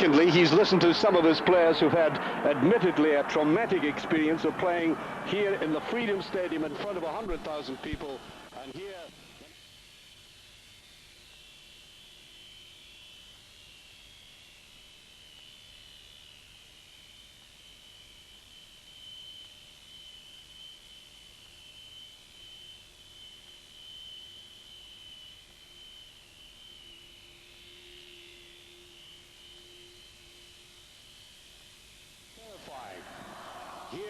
secondly, he's listened to some of his players who've had, admittedly, a traumatic experience of playing here in the Freedom Stadium in front of 100,000 people. And here... Here,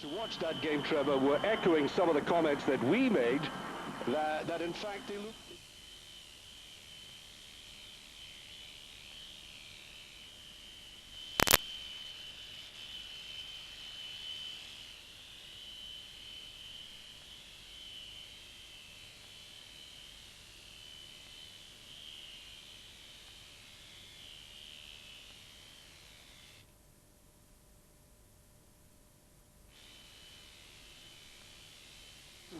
to watch that game, Trevor, were echoing some of the comments that we made, that in fact they look...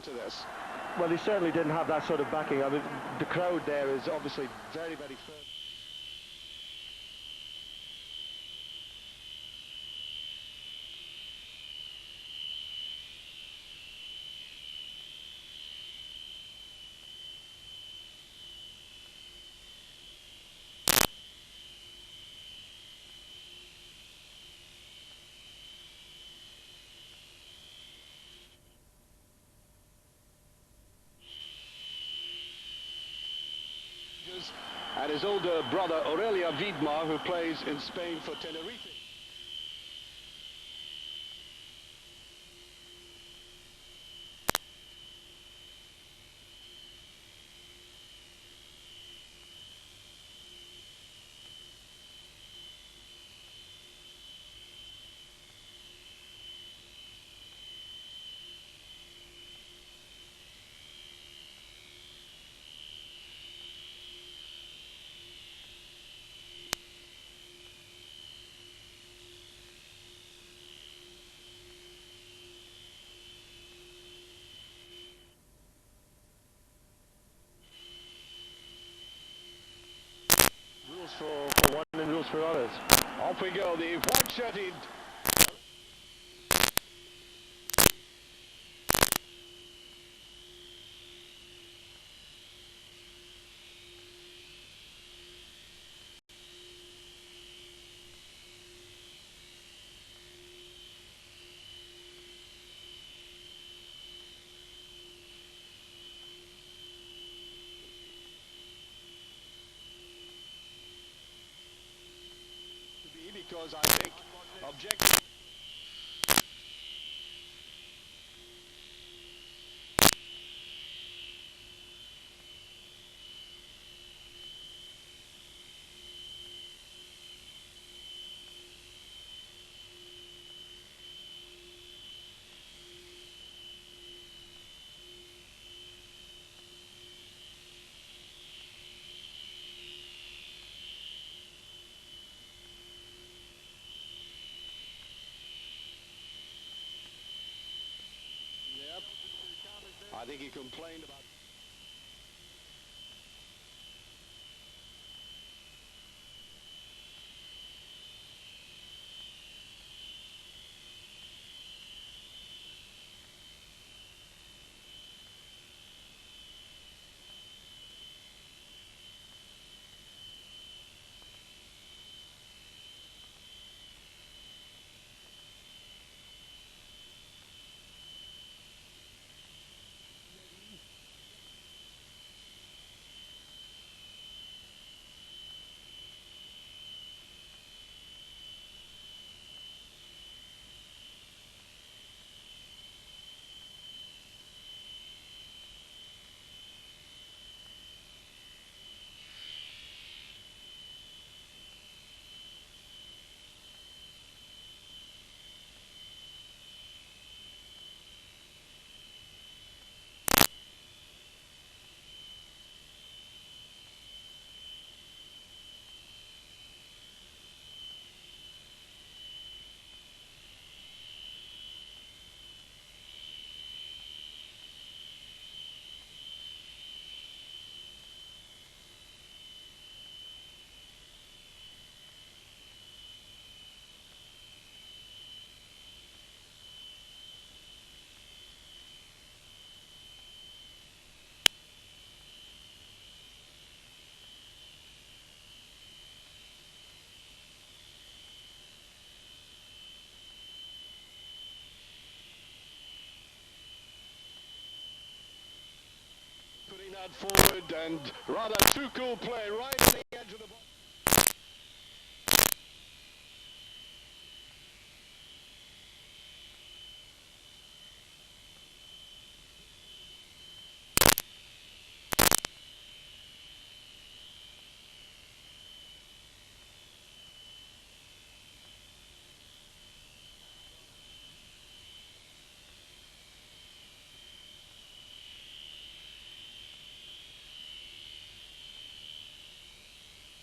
to this. Well, he certainly didn't have that sort of backing. I mean, the crowd there is obviously very, very firm. And his older brother, Aurelia Wiedmar, who plays in Spain for Tenerife. Rules for one and rules for others. Off we go, the white-shirted... Because I think objective... I think he complained about... Putting that forward, and rather too cool play right at the edge of the box.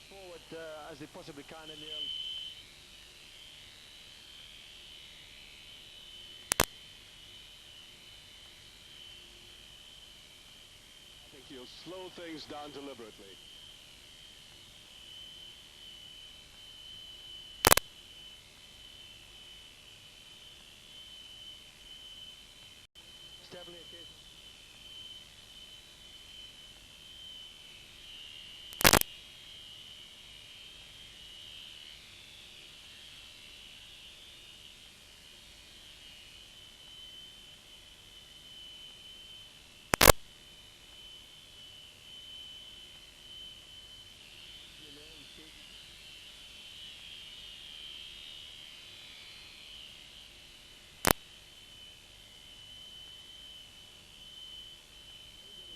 Forward as they possibly can in the early. I think he'll slow things down deliberately. It's definitely a case.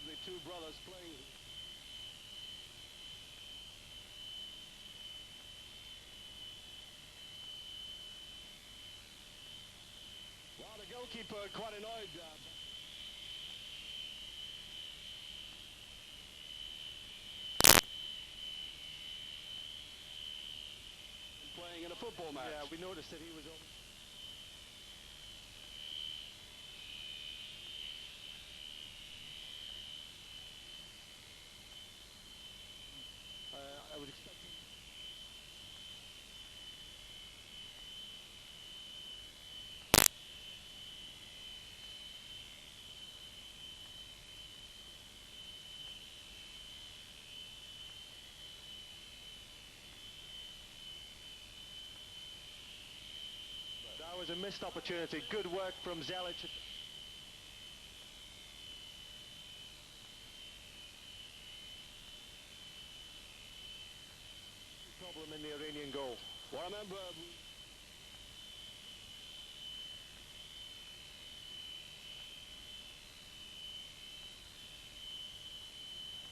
The two brothers playing. Well, the goalkeeper quite annoyed. Playing in a football match. Yeah, we noticed that he was over. I would expect him. That was a missed opportunity. Good work from Zelic. Problem in the Iranian goal. Well, remember,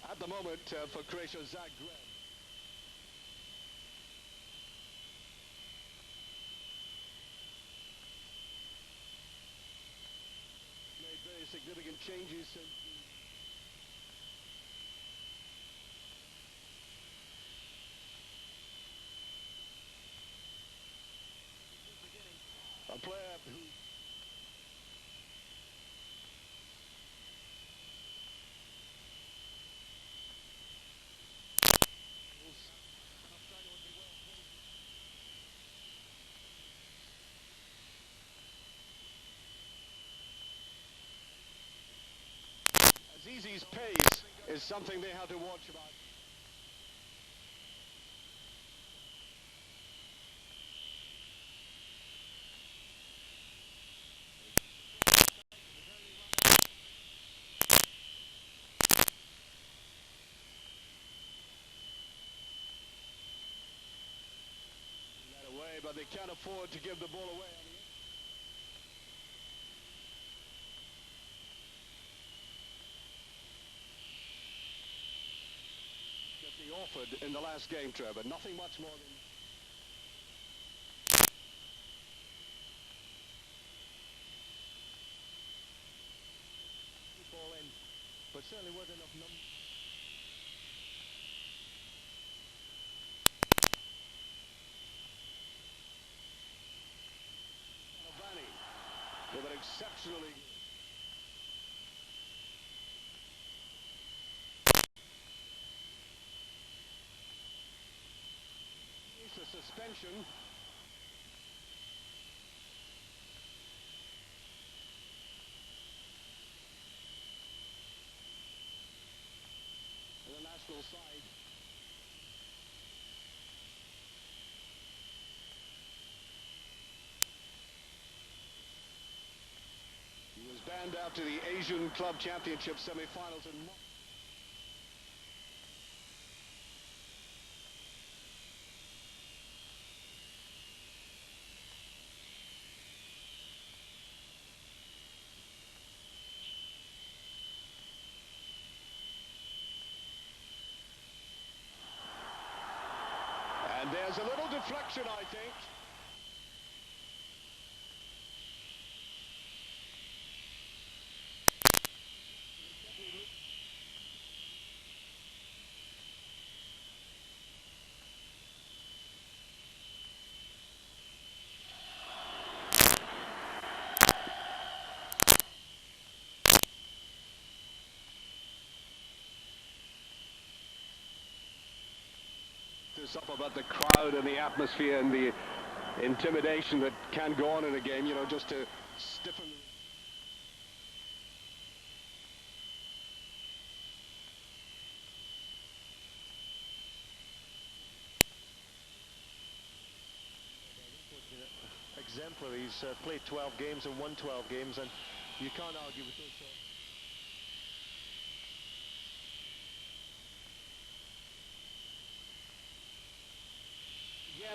at the moment for Croatia, Zagreb. Made very significant changes since a player who is something they have to watch about. But they can't afford to give the ball away. That they offered in the last game, Trevor. Nothing much more than... ball in, but certainly wasn't enough numbers. With an exceptionally... It's a suspension. On the national side. He was banned after the Asian Club Championship semi-finals in March. And there's a little deflection, I think. Up about the crowd and the atmosphere and the intimidation that can go on in a game, you know, just to stiffen. Exemplary. He's played 12 games and won 12 games, and you can't argue with those.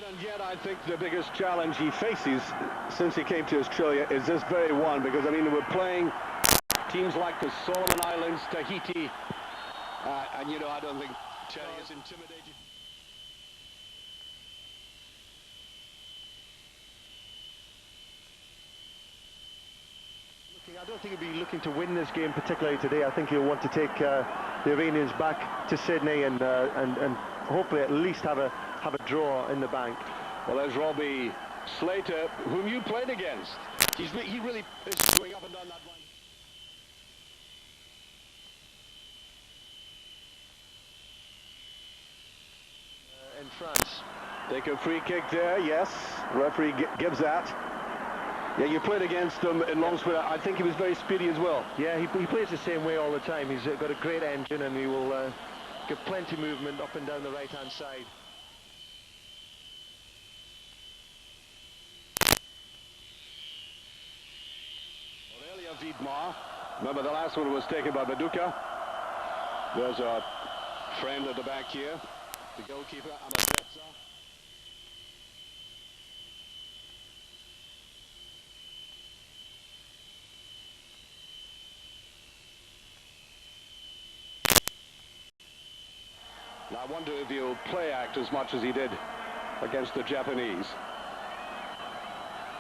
And yet I think the biggest challenge he faces since he came to Australia is this very one, because I mean we're playing teams like the Solomon Islands, Tahiti, and you know I don't think Terry is intimidated. I don't think he'll be looking to win this game particularly today. I think he'll want to take the Iranians back to Sydney and hopefully at least have a draw in the bank. Well, there's Robbie Slater, whom you played against. He really is going up and down that line. In France. Take a free kick there, yes. Referee gives that. Yeah, you played against him in Longswell. I think he was very speedy as well. Yeah, he plays the same way all the time. He's got a great engine and he will give plenty of movement up and down the right-hand side. Aurelia Wiedmar. Remember the last one was taken by Baduka. There's our friend at the back here. The goalkeeper, Amadretza. Now I wonder if he'll play act as much as he did against the Japanese.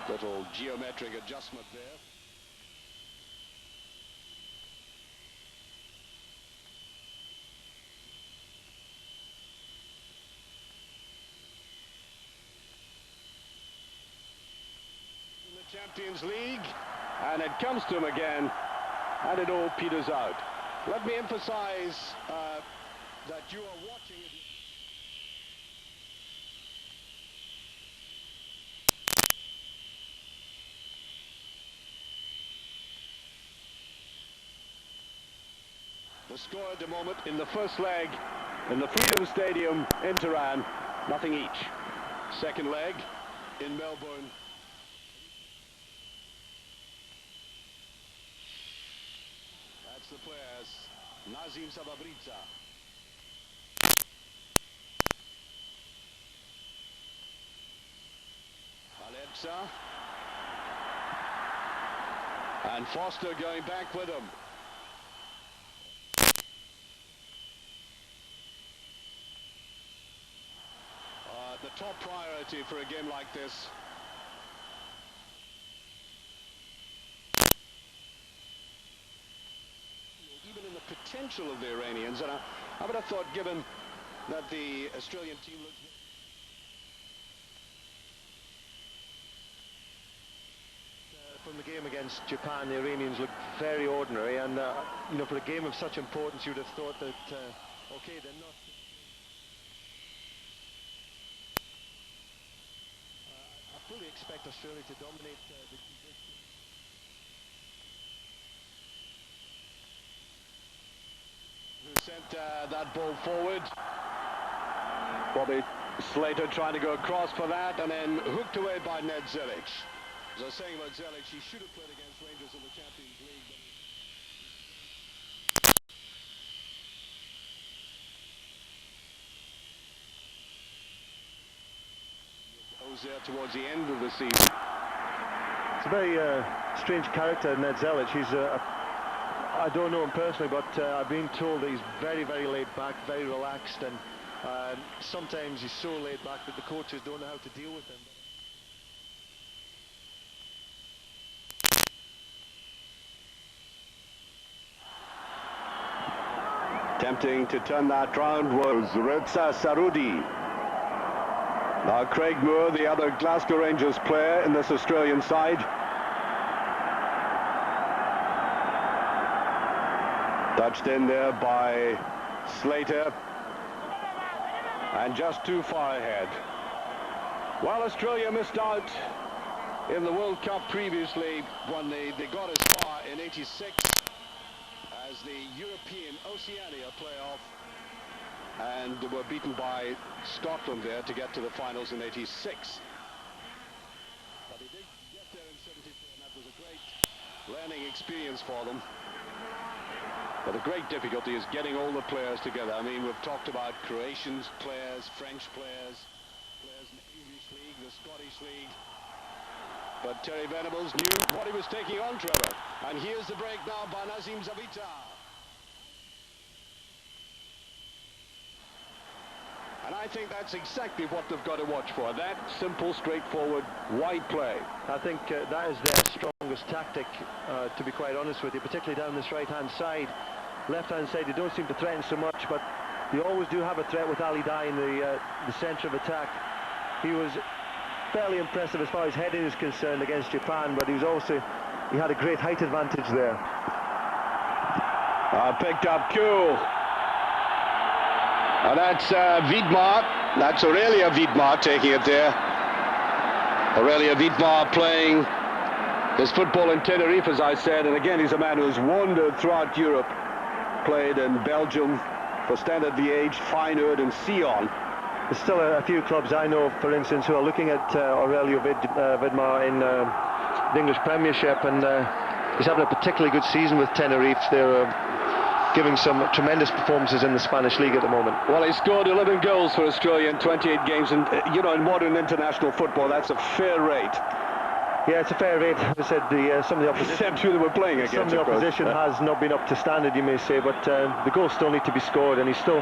Little geometric adjustment there. In the Champions League, and it comes to him again, and it all peters out. Let me emphasize that you are watching it. The score at the moment in the first leg in the Freedom Stadium in Tehran, nothing each. Second leg in Melbourne. That's the players. Nazim Sababriza. Valerza. And Foster going back with him. The top priority for a game like this. Even in the potential of the Iranians, and I would have thought, given that the Australian team looks... From the game against Japan, the Iranians looked very ordinary, and you know, for a game of such importance, you'd have thought that okay, they're not. I fully expect Australia to dominate the who sent that ball forward. Bobby Slater trying to go across for that, and then hooked away by Ned Zelic. As I was saying about Zelic, he should have played against Rangers in the Champions League. There towards the end of the season. It's a very strange character, Ned Zelic. He's I don't know him personally, but I've been told that he's very, very laid back, very relaxed, and sometimes he's so laid back that the coaches don't know how to deal with him. Attempting to turn that round was Reza Sarudi. Now Craig Moore, the other Glasgow Rangers player in this Australian side. Touched in there by Slater. And just too far ahead. While Australia missed out in the World Cup previously when they got as far in '86 as the European Oceania playoff, and were beaten by Scotland there to get to the finals in '86. But they did get there in '74, and that was a great learning experience for them. But the great difficulty is getting all the players together. I mean, we've talked about Croatian players, French players, players in the English League, the Scottish League. But Terry Venables knew what he was taking on, Trevor. And here's the break now by Nazim Zabitar. And I think that's exactly what they've got to watch for. That simple, straightforward, wide play. I think that is their strongest tactic, to be quite honest with you, particularly down this right-hand side. Left-hand side, they don't seem to threaten so much, but they always do have a threat with Ali Dai in the centre of attack. He was fairly impressive as far as heading is concerned against Japan, but he had a great height advantage there. Picked up cool. And that's Wiedmar. That's Aurelia Wiedmar taking it there. Aurelia Wiedmar playing his football in Tenerife, as I said, and again he's a man who's wandered throughout Europe. Played in Belgium for Standard Liège, Feyenoord and Sion. There's still a few clubs I know, for instance, who are looking at Aurelio Wiedmar in the English Premiership, and he's having a particularly good season with Tenerife. They're giving some tremendous performances in the Spanish League at the moment. Well, he scored 11 goals for Australia in 28 games, and you know, in modern international football, that's a fair rate. Yeah, it's a fair rate. As I said, some of the opposition, except who they were playing against, some of the opposition has not been up to standard, you may say, but the goals still need to be scored, and he's still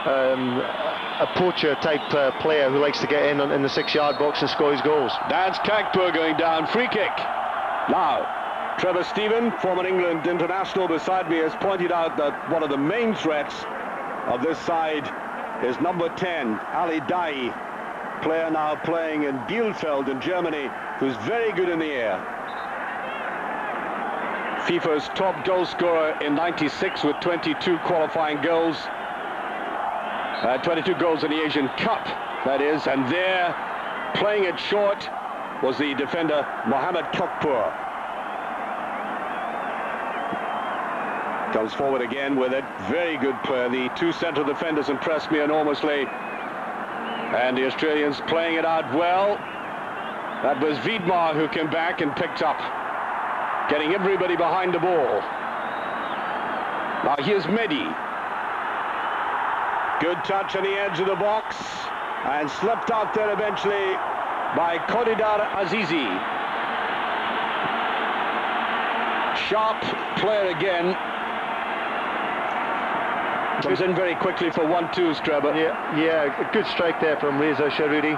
a poacher type player who likes to get in the 6-yard box and score his goals. That's Kakpur going down, free kick. Now, Trevor Stephen, former England international beside me, has pointed out that one of the main threats of this side is number 10, Ali Dai, player now playing in Bielefeld in Germany, who's very good in the air. FIFA's top goal scorer in '96 with 22 qualifying goals. 22 goals in the Asian Cup, that is, and there, playing it short, was the defender Mohamed Kakpur. Comes forward again with it. Very good player. The two central defenders impressed me enormously. And the Australians playing it out well. That was Wiedmar who came back and picked up, getting everybody behind the ball. Now here's Mehdi. Good touch on the edge of the box, and slipped out there eventually by Kodidar Azizi. Sharp player again. Comes in very quickly for 1-2, Trevor. Yeah, a good strike there from Reza Sharudi.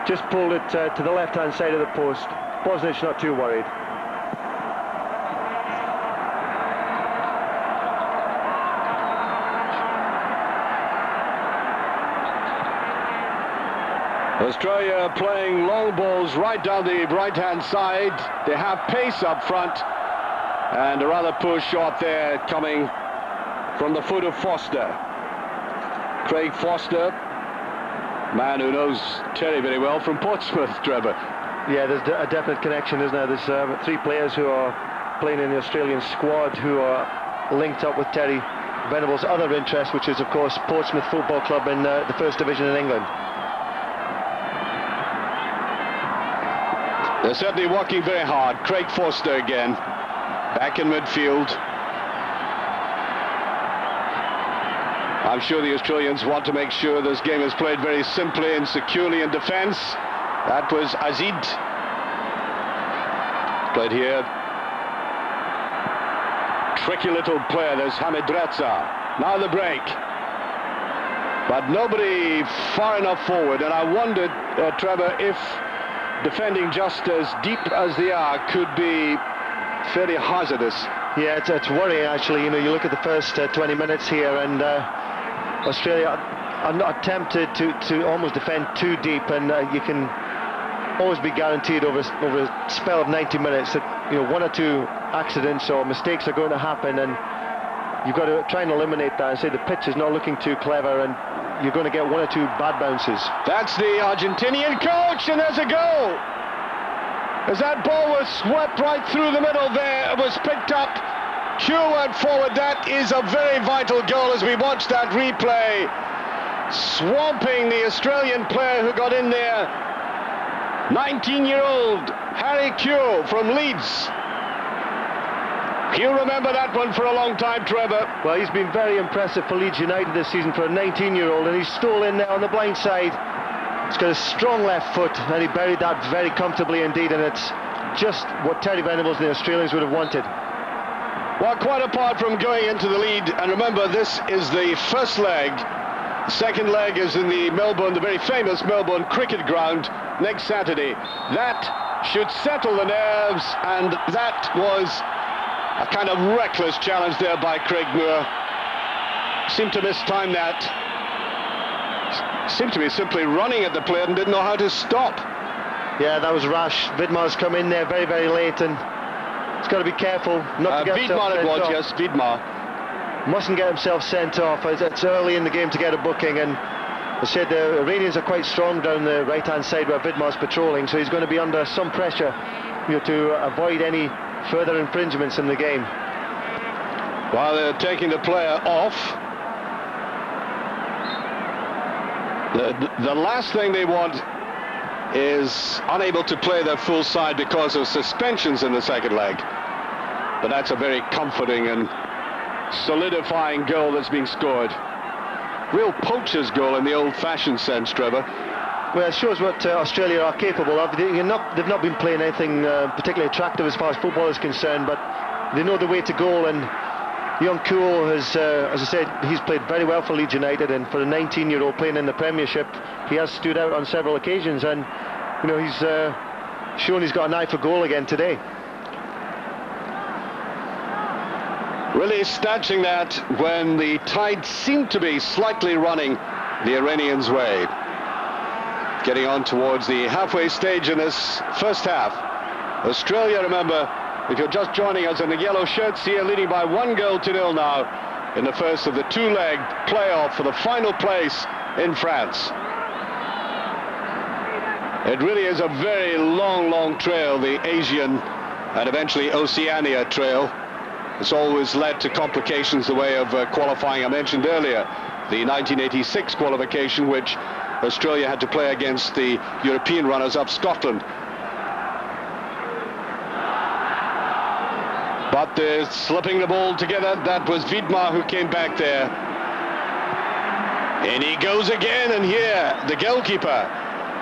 Just pulled it to the left-hand side of the post. Bosnich not too worried. Australia playing long balls right down the right-hand side. They have pace up front, and a rather poor shot there coming from the foot of Foster. Craig Foster, man who knows Terry very well from Portsmouth, Trevor. Yeah, there's a definite connection, isn't there? There's three players who are playing in the Australian squad who are linked up with Terry Venables' other interest, which is, of course, Portsmouth Football Club in the First Division in England. They're certainly working very hard. Craig Foster again, back in midfield. I'm sure the Australians want to make sure this game is played very simply and securely in defence. That was Azid. Played here. Tricky little player, there's Hamid Reza. Now the break. But nobody far enough forward, and I wondered, Trevor, if defending just as deep as they are could be fairly hazardous. Yeah, it's worrying, actually. You know, you look at the first 20 minutes here, and Australia are not tempted to almost defend too deep, and you can always be guaranteed over a spell of 90 minutes that, you know, one or two accidents or mistakes are going to happen, and you've got to try and eliminate that and say the pitch is not looking too clever, and you're going to get one or two bad bounces. That's the Argentinian coach, and there's a goal. As that ball was swept right through the middle there, it was picked up. Q went forward. That is a very vital goal as we watch that replay. Swamping the Australian player who got in there. 19-year-old Harry Q from Leeds. He'll remember that one for a long time, Trevor. Well, he's been very impressive for Leeds United this season for a 19-year-old, and he's stole in there on the blind side. He's got a strong left foot, and he buried that very comfortably indeed, and it's just what Terry Venables and the Australians would have wanted. Well, quite apart from going into the lead, and remember, this is the first leg. The second leg is in the very famous Melbourne cricket ground next Saturday. That should settle the nerves, and that was a kind of reckless challenge there by Craig Moore. Seemed to mistime that. Seemed to be simply running at the plate and didn't know how to stop. Yeah, that was rash. Wiedmar's come in there very, very late, and he's got to be careful not to get himself sent off. Yes, Wiedmar. Mustn't get himself sent off. It's early in the game to get a booking, and I said the Iranians are quite strong down the right-hand side where Wiedmar's patrolling, so he's going to be under some pressure, you know, to avoid any further infringements in the game. While they're taking the player off, the last thing they want is unable to play their full side because of suspensions in the second leg. But that's a very comforting and solidifying goal that's being scored. Real poacher's goal in the old-fashioned sense, Trevor. Well, it shows what Australia are capable of. They've not been playing anything particularly attractive as far as football is concerned, but they know the way to goal, and young Kuo has, as I said, he's played very well for Leeds United, and for a 19-year-old playing in the Premiership, he has stood out on several occasions, and you know, he's shown he's got an eye for goal again today. Really snatching that when the tide seemed to be slightly running the Iranians' way. Getting on towards the halfway stage in this first half. Australia, remember, if you're just joining us in the yellow shirts here, leading by 1-0 now in the first of the two-leg playoff for the final place in France. It really is a very long, long trail, the Asian and eventually Oceania trail. It's always led to complications the way of qualifying. I mentioned earlier the 1986 qualification, which Australia had to play against the European runners-up Scotland. But they're slipping the ball together. That was Vidmar who came back there. And he goes again, and here, the goalkeeper.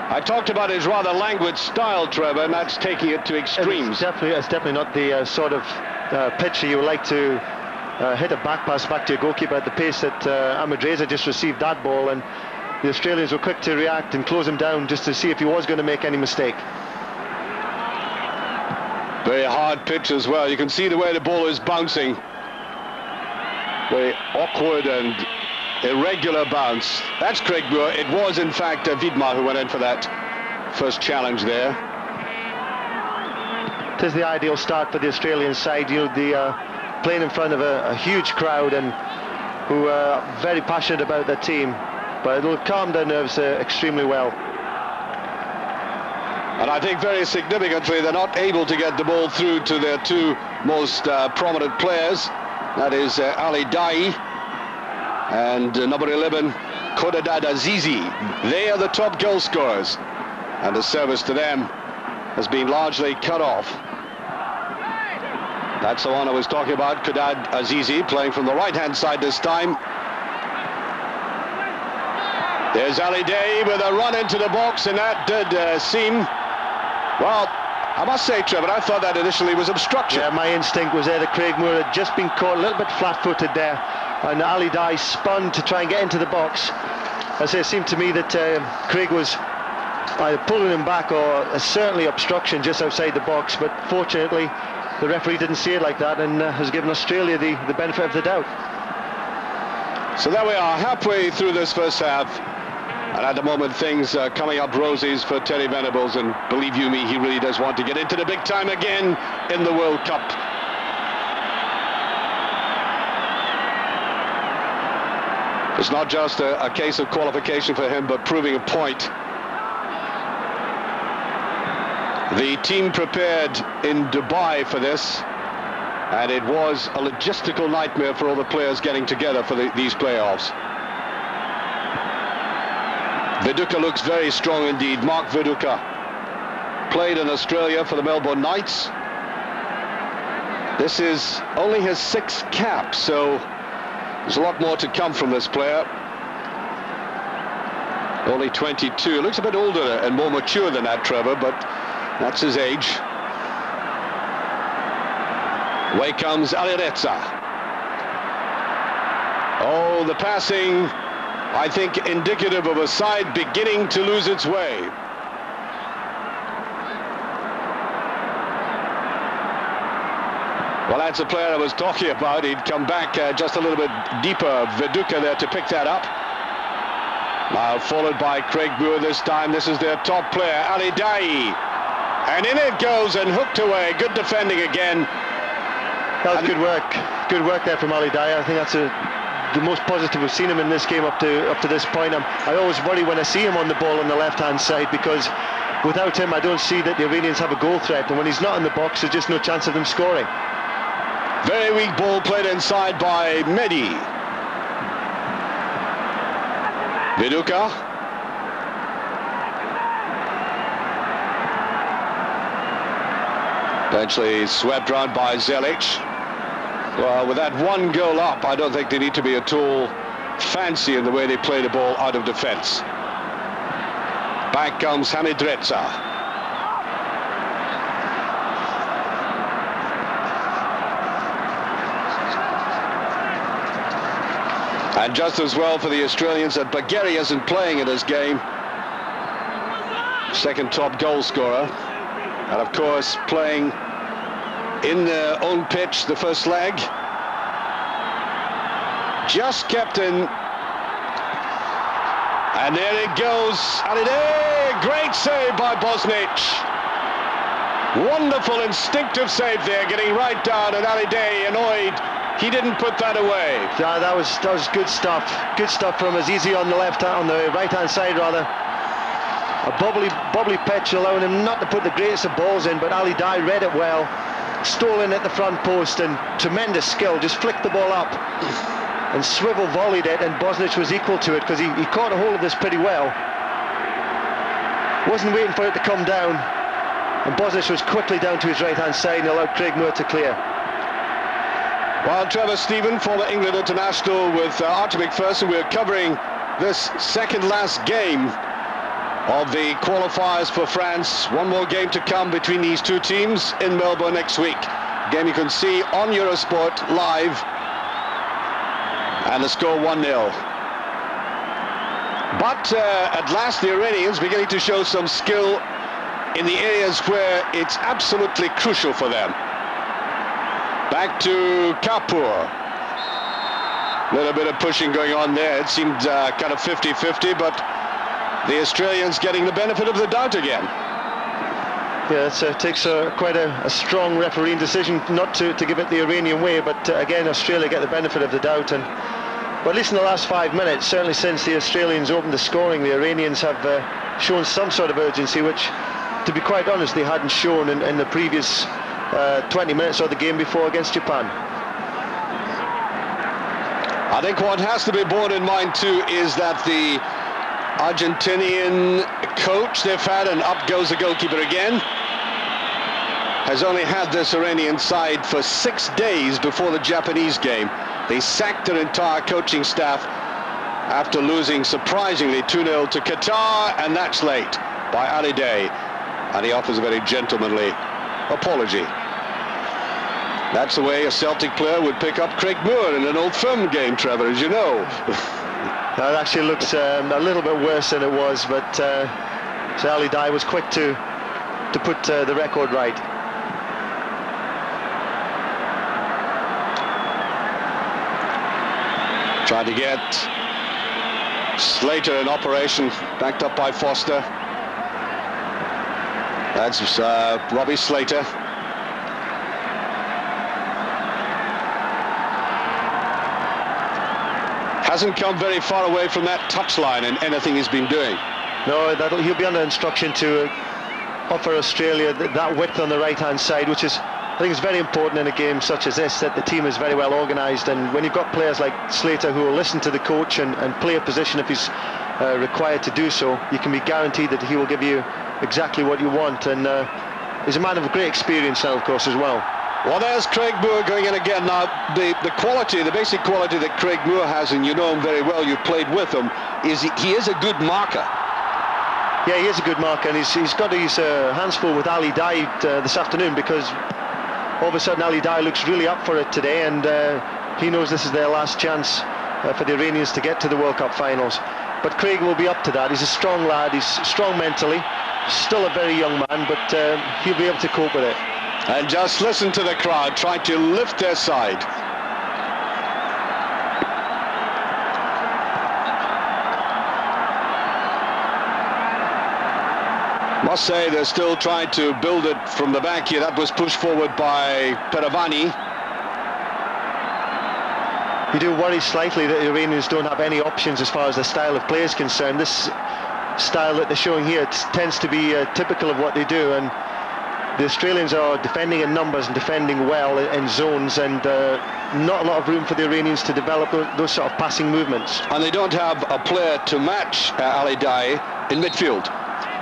I talked about his rather languid style, Trevor, and that's taking it to extremes. It's definitely not the sort of pitch you would like to hit a back pass back to your goalkeeper at the pace that Ahmed Reza just received that ball, and the Australians were quick to react and close him down just to see if he was going to make any mistake. Very hard pitch as well. You can see the way the ball is bouncing. Very awkward and irregular bounce. That's Craig Moore. It was in fact Vidmar who went in for that first challenge there. It is the ideal start for the Australian side. You know, playing in front of a huge crowd and who are very passionate about their team, but it'll calm their nerves extremely well. And I think very significantly they're not able to get the ball through to their two most prominent players. That is Ali Daei and number 11 Kodadad Azizi. They are the top goal scorers, and the service to them has been largely cut off. That's the one I was talking about, Kodadad Azizi, playing from the right hand side this time. There's Ali Daei with a run into the box, and that did seem, well, I must say, Trevor, I thought that initially was obstruction. Yeah, my instinct was there that Craig Moore had just been caught a little bit flat-footed there, and Ali Daei spun to try and get into the box. As it seemed to me that Craig was either pulling him back or certainly obstruction just outside the box, but fortunately the referee didn't see it like that and has given Australia the benefit of the doubt. So there we are, halfway through this first half. And at the moment, things are coming up roses for Terry Venables, and believe you me, he really does want to get into the big time again in the World Cup. It's not just a case of qualification for him, but proving a point. The team prepared in Dubai for this, and it was a logistical nightmare for all the players getting together for these playoffs. Viduka looks very strong indeed. Mark Viduka played in Australia for the Melbourne Knights. This is only his 6th cap, so there's a lot more to come from this player. Only 22. Looks a bit older and more mature than that, Trevor, but that's his age. Away comes Alireza. Oh, the passing, I think, indicative of a side beginning to lose its way. Well, that's a player I was talking about. He'd come back just a little bit deeper. Viduka there to pick that up. Now followed by Craig Moore this time. This is their top player, Ali Daei. And in it goes and hooked away. Good defending again. That was good work. Good work there from Ali Daei. I think that's the most positive we've seen him in this game up to this point. I always worry when I see him on the ball on the left-hand side, because without him I don't see that the Iranians have a goal threat, and when he's not in the box there's just no chance of them scoring. Very weak ball played inside by Mehdi. Viduka. Eventually swept round by Zelic. Well, with that one goal up, I don't think they need to be at all fancy in the way they play the ball out of defence. Back comes Hamid Reza. And just as well for the Australians that Bagheri isn't playing in this game. Second top goal scorer. And of course playing in their own pitch the first leg. Just kept in. And there it goes. Ali Daei, great save by Bosnich. Wonderful instinctive save there, getting right down, and Ali Daei, annoyed he didn't put that away. Yeah, that was good stuff. Good stuff from Azizi on the right-hand side rather. A bubbly pitch, allowing him not to put the greatest of balls in, but Ali Daei read it well stole in at the front post and tremendous skill, just flicked the ball up and swivel volleyed it, and Bosnich was equal to it because he caught a hold of this pretty well. Wasn't waiting for it to come down, and Bosnich was quickly down to his right hand side and allowed Craig Moore to clear. Well, Trevor Stephen, former England international with Archie Macpherson, we're covering this second last game of the qualifiers for France. One more game to come between these two teams in Melbourne next week. Game you can see on Eurosport live, and the score 1-0. But at last the Iranians beginning to show some skill in the areas where it's absolutely crucial for them. Back to Kapoor. A little bit of pushing going on there. It seemed kind of 50-50, but the Australians getting the benefit of the doubt again. Yeah, it takes quite a strong refereeing decision not to give it the Iranian way, but again, Australia get the benefit of the doubt. And but at least in the last 5 minutes, certainly since the Australians opened the scoring, the Iranians have shown some sort of urgency, which, to be quite honest, they hadn't shown in the previous 20 minutes of the game before against Japan. I think what has to be borne in mind too is that the Argentinian coach they've had, and up goes the goalkeeper again, has only had this Iranian side for 6 days before the Japanese game. They sacked their entire coaching staff after losing surprisingly 2-0 to Qatar, and that's late by Ali Day, and he offers a very gentlemanly apology. That's the way a Celtic player would pick up Craig Moore in an Old Firm game, Trevor, as you know. That actually looks a little bit worse than it was, but so Ali Day was quick to put the record right. Trying to get Slater in operation, backed up by Foster. That's Robbie Slater. Hasn't come very far away from that touchline in anything he's been doing. No, he'll be under instruction to offer Australia that width on the right-hand side, which is, I think, is very important in a game such as this, that the team is very well organised. And when you've got players like Slater who will listen to the coach and play a position if he's required to do so, you can be guaranteed that he will give you exactly what you want. And he's a man of great experience now, of course, as well. Well, there's Craig Moore going in again. Now, the quality, the basic quality that Craig Moore has, and you know him very well, you played with him, is he is a good marker. Yeah, he is a good marker, and he's got his hands full with Ali Day this afternoon, because all of a sudden Ali Day looks really up for it today, and he knows this is their last chance for the Iranians to get to the World Cup finals. But Craig will be up to that. He's a strong lad, he's strong mentally, still a very young man, but he'll be able to cope with it. And just listen to the crowd trying to lift their side. Must say they're still trying to build it from the back here. That was pushed forward by Peravani. You do worry slightly that the Iranians don't have any options as far as the style of play is concerned. This style that they're showing here tends to be typical of what they do, and the Australians are defending in numbers and defending well in zones, and not a lot of room for the Iranians to develop those sort of passing movements. And they don't have a player to match Ali Day in midfield.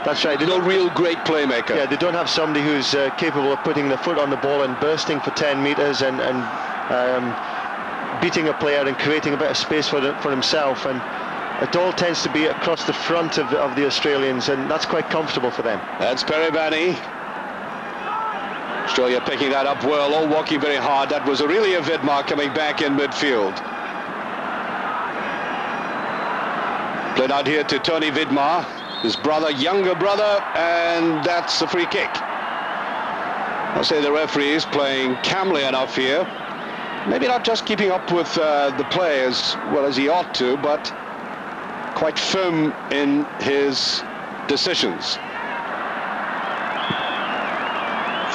That's right. No real great playmaker. Yeah, they don't have somebody who's capable of putting their foot on the ball and bursting for 10 metres and beating a player and creating a bit of space for himself. And it all tends to be across the front of the Australians, and that's quite comfortable for them. That's Peravani. Australia picking that up well, all walking very hard. That was Aurelia Vidmar coming back in midfield. Played out here to Tony Vidmar, his brother, younger brother, and that's a free kick. I'll say the referee is playing calmly enough here. Maybe not just keeping up with the play as well as he ought to, but quite firm in his decisions.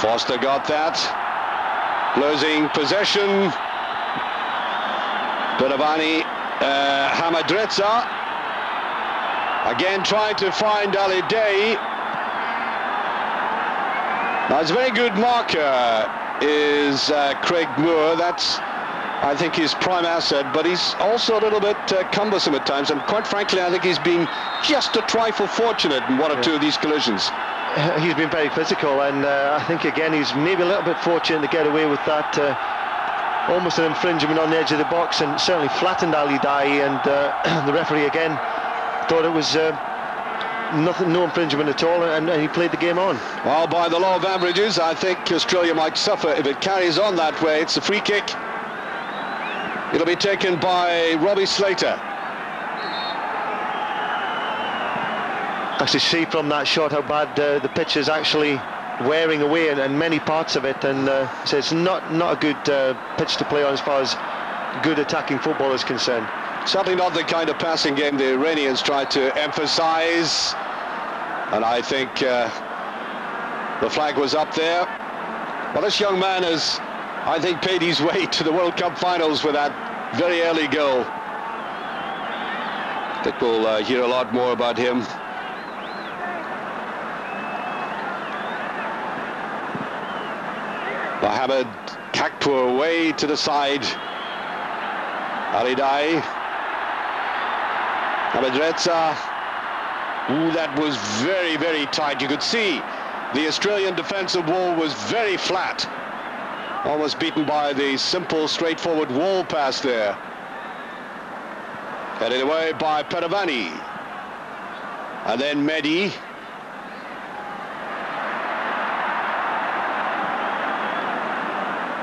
Foster got that, losing possession. Peravani, Hamadreza, again trying to find Ali Day. Now it's a very good marker, is Craig Moore. That's, I think, his prime asset, but he's also a little bit cumbersome at times, and quite frankly I think he's been just a trifle fortunate in one or two of these collisions. He's been very physical, and I think again he's maybe a little bit fortunate to get away with that almost an infringement on the edge of the box, and certainly flattened Ali Daei, and the referee again thought it was no infringement at all, and he played the game on. Well, by the law of averages, I think Australia might suffer if it carries on that way. It's a free kick. It'll be taken by Robbie Slater. Actually see from that shot how bad the pitch is actually wearing away, and many parts of it, and so it's not a good pitch to play on as far as good attacking football is concerned. Certainly not the kind of passing game the Iranians tried to emphasize, and I think the flag was up there. Well, this young man has, I think, paid his way to the World Cup finals with that very early goal. I think we'll hear a lot more about him. Mohamed Kakpour way to the side. Ali Daei. Ahmed Reza. Ooh, that was very, very tight. You could see the Australian defensive wall was very flat. Almost beaten by the simple, straightforward wall pass there. Headed away by Peravani. And then Mehdi.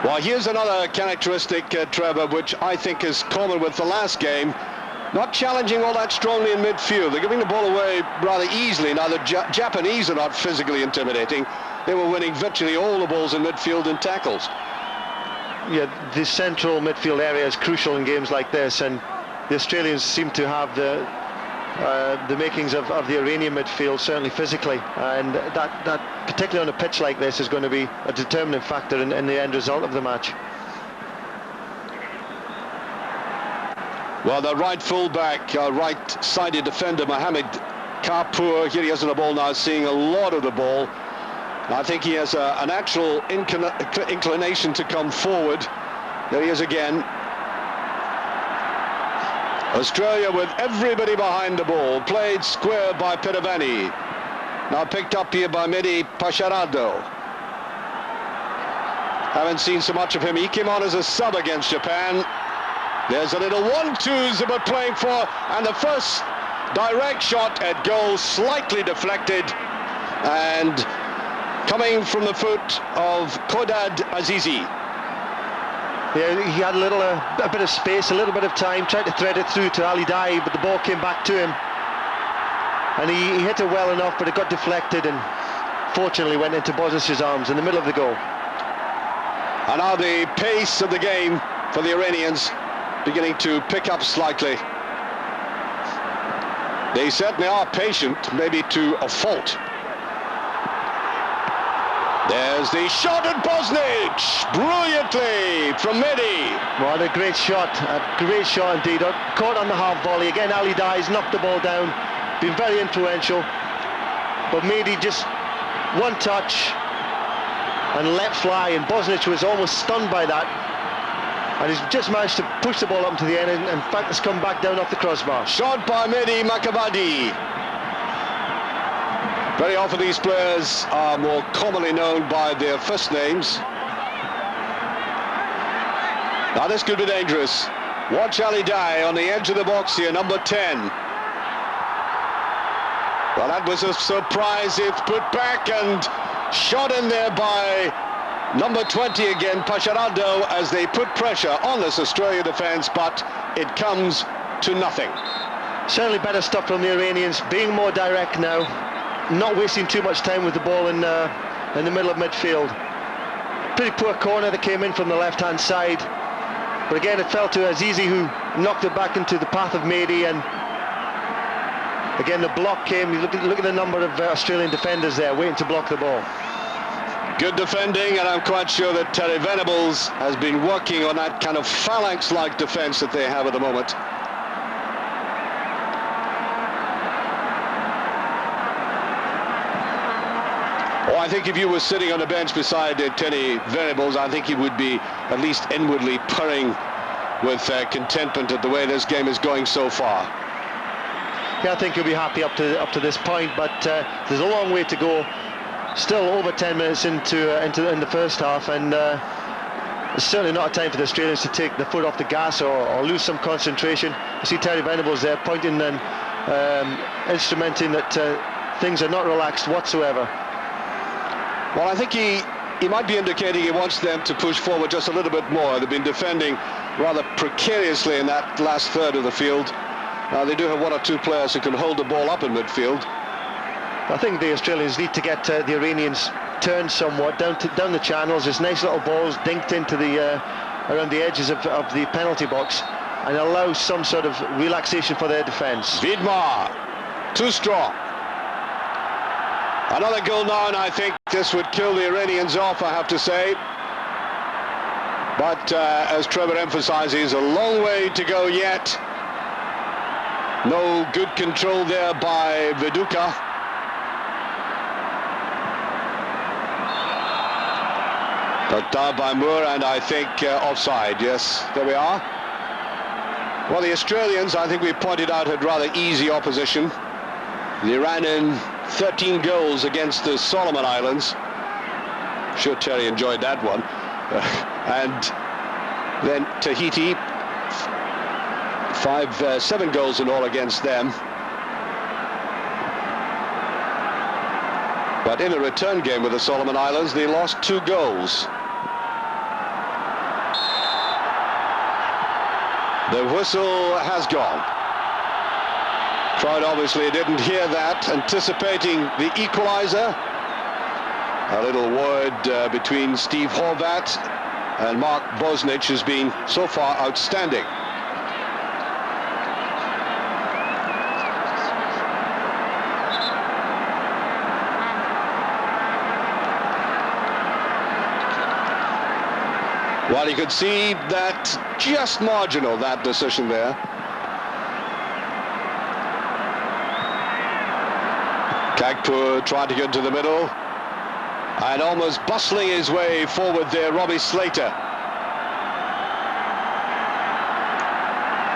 Well, here's another characteristic, Trevor, which I think is common with the last game. Not challenging all that strongly in midfield. They're giving the ball away rather easily. Now, the Japanese are not physically intimidating. They were winning virtually all the balls in midfield and tackles. Yeah, the central midfield area is crucial in games like this, and the Australians seem to have the makings of the Iranian midfield, certainly physically, and that particularly on a pitch like this is going to be a determining factor in the end result of the match. Well, the right fullback, right-sided defender Mohamed Kakpour, here he is on the ball now, seeing a lot of the ball. I think he has a natural inclination to come forward. There he is again. Australia with everybody behind the ball, played square by Peravani. Now picked up here by Mehdi Pasharado. Haven't seen so much of him. He came on as a sub against Japan. There's a little 1-2 they were playing for, and the first direct shot at goal, slightly deflected, and coming from the foot of Kodad Azizi. Yeah, he had a bit of space, a little bit of time, tried to thread it through to Ali Daei, but the ball came back to him. And he hit it well enough, but it got deflected and fortunately went into Bosnis's arms in the middle of the goal. And now the pace of the game for the Iranians beginning to pick up slightly. They certainly are patient, maybe to a fault. There's the shot at Bosnic, brilliantly from Mehdi. What a great shot indeed. Caught on the half volley. Again, Ali Daei's knocked the ball down, been very influential. But Mehdi just one touch and let fly, and Bosnic was almost stunned by that. And he's just managed to push the ball up to the end, and in fact it's come back down off the crossbar. Shot by Mehdi Makavadi. Very often these players are more commonly known by their first names. Now this could be dangerous. Watch Ali Daei on the edge of the box here, number 10. Well, that was a surprise. It's put back and shot in there by number 20 again, Pasharado, as they put pressure on this Australia defence, but it comes to nothing. Certainly better stuff from the Iranians, being more direct now. Not wasting too much time with the ball in the middle of midfield. Pretty poor corner that came in from the left-hand side, but again it fell to Azizi, who knocked it back into the path of Mehdi, and again the block came. Look at the number of Australian defenders there waiting to block the ball. Good defending, and I'm quite sure that Terry Venables has been working on that kind of phalanx-like defence that they have at the moment. Oh, I think if you were sitting on a bench beside Tenny Venables, I think he would be at least inwardly purring with contentment at the way this game is going so far. Yeah, I think he'll be happy up to this point, but there's a long way to go. Still over 10 minutes in the first half, and it's certainly not a time for the Australians to take the foot off the gas or lose some concentration. You see Terry Venables there pointing and instrumenting that things are not relaxed whatsoever. Well, I think he might be indicating he wants them to push forward just a little bit more. They've been defending rather precariously in that last third of the field. Now they do have one or two players who can hold the ball up in midfield. I think the Australians need to get the Iranians turned somewhat down the channels. There's nice little balls dinked into around the edges of the penalty box, and allow some sort of relaxation for their defence. Vidmar, too strong. Another goal now, and I think this would kill the Iranians off, I have to say. But as Trevor emphasises, a long way to go yet. No good control there by Viduka. But down by Moore, and I think offside. Yes, there we are. Well, the Australians, I think we pointed out, had rather easy opposition. The Iranian 13 goals against the Solomon Islands. I'm sure Terry enjoyed that one. And then Tahiti, 7 goals in all against them. But in a return game with the Solomon Islands, they lost 2 goals. The whistle has gone. Crowd obviously didn't hear that, anticipating the equaliser. A little word between Steve Horvat and Mark Bosnich has been so far outstanding. Well, you could see that just marginal, that decision there. Kagpur tried to get into the middle, and almost bustling his way forward there, Robbie Slater.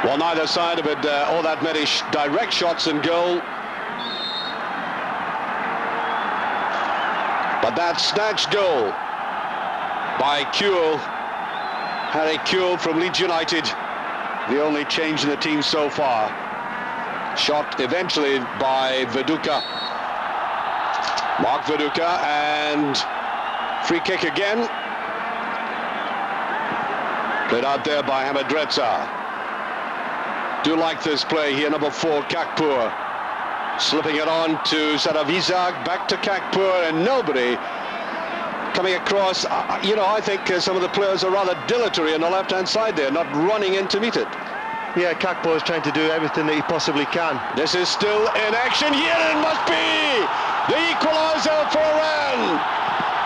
Well, neither side of it all that many direct shots in goal. But that snatched goal by Kewell, Harry Kewell from Leeds United, the only change in the team so far. Shot eventually by Viduka. Mark Viduka, and free kick again. Played out there by Hamid Reza. Do like this play here, number 4, Kagpur. Slipping it on to Saravisag, back to Kagpur, and nobody coming across. I think some of the players are rather dilatory on the left-hand side there, not running in to meet it. Yeah, Kagpur is trying to do everything that he possibly can. This is still in action here, and it must be the equaliser for Iran.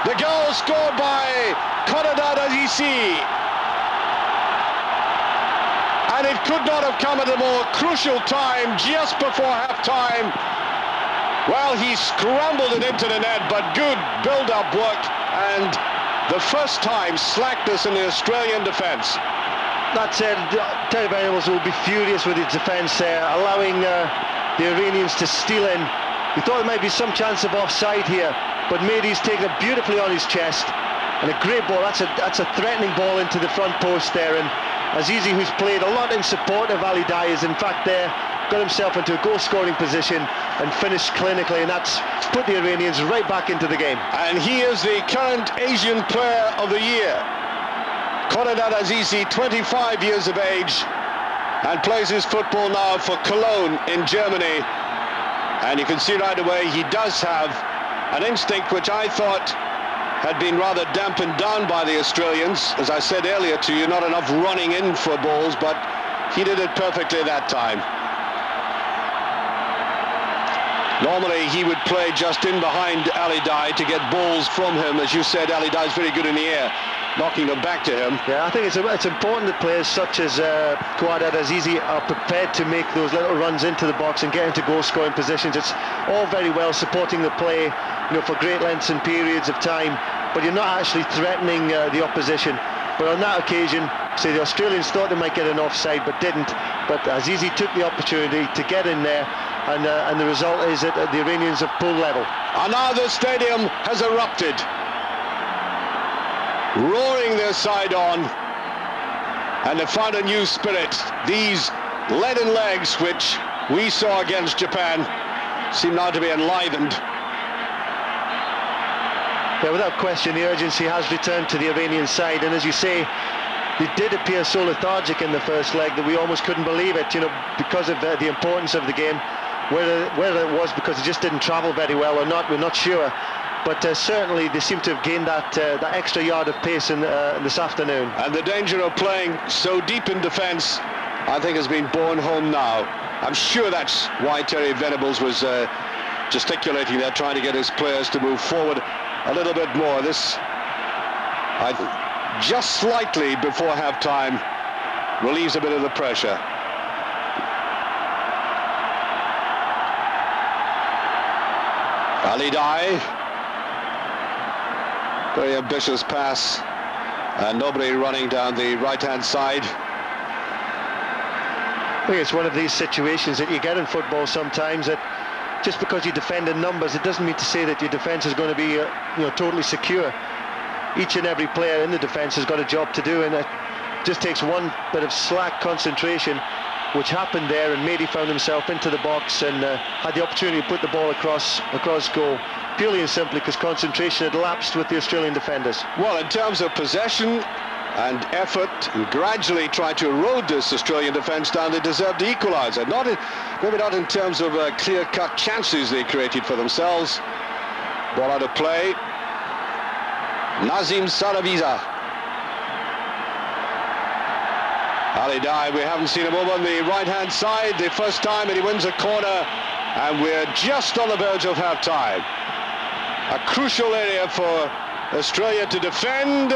The goal scored by Qanadad Azizi. And it could not have come at a more crucial time, just before half-time. Well, he scrambled it into the net, but good build-up work, and the first time slackness in the Australian defence. That said, Terry Venables will be furious with his defence there, allowing the Iranians to steal in. He thought there might be some chance of offside here, but Madi's taken it beautifully on his chest, and a great ball. That's a threatening ball into the front post there, and Azizi, who's played a lot in support of Ali Dai, is in fact there, got himself into a goal-scoring position and finished clinically, and that's put the Iranians right back into the game. And he is the current Asian Player of the Year. Qanadad Azizi, 25 years of age, and plays his football now for Cologne in Germany. And you can see right away he does have an instinct which I thought had been rather dampened down by the Australians. As I said earlier to you, not enough running in for balls, but he did it perfectly that time. Normally he would play just in behind Ali Dai to get balls from him. As you said, Ali Dai is very good in the air. knocking them back to him. Yeah, I think it's important that players such as Kouaddar Azizi are prepared to make those little runs into the box and get into goal-scoring positions. It's all very well supporting the play, you know, for great lengths and periods of time, but you're not actually threatening the opposition. But on that occasion, say the Australians thought they might get an offside but didn't, but Azizi took the opportunity to get in there, and the result is that the Iranians have pulled level. And now the stadium has erupted, roaring their side on, and they found a new spirit. These leaden legs which we saw against Japan seem now to be enlivened. Yeah, without question, the urgency has returned to the Iranian side, and as you say, they did appear so lethargic in the first leg that we almost couldn't believe it, you know, because of the importance of the game. Whether it was because it just didn't travel very well or not, we're not sure. But certainly they seem to have gained that extra yard of pace in this afternoon. And the danger of playing so deep in defence, I think, has been borne home now. I'm sure that's why Terry Venables was gesticulating there, trying to get his players to move forward a little bit more. This, just slightly before half-time, relieves a bit of the pressure. Ali Dai, very ambitious pass, and nobody running down the right-hand side. I think it's one of these situations that you get in football sometimes, that just because you defend in numbers, it doesn't mean to say that your defence is going to be totally secure. Each and every player in the defence has got a job to do, and it just takes one bit of slack concentration, which happened there, and Mady found himself into the box and had the opportunity to put the ball across goal, purely and simply because concentration had lapsed with the Australian defenders. Well, in terms of possession and effort, and gradually tried to erode this Australian defence down, they deserved the equaliser. Maybe not in terms of clear-cut chances they created for themselves. Ball out of play. Nazim Saraviza. Ali Dai, we haven't seen him over on the right-hand side the first time, and he wins a corner, and we're just on the verge of half-time. A crucial area for Australia to defend.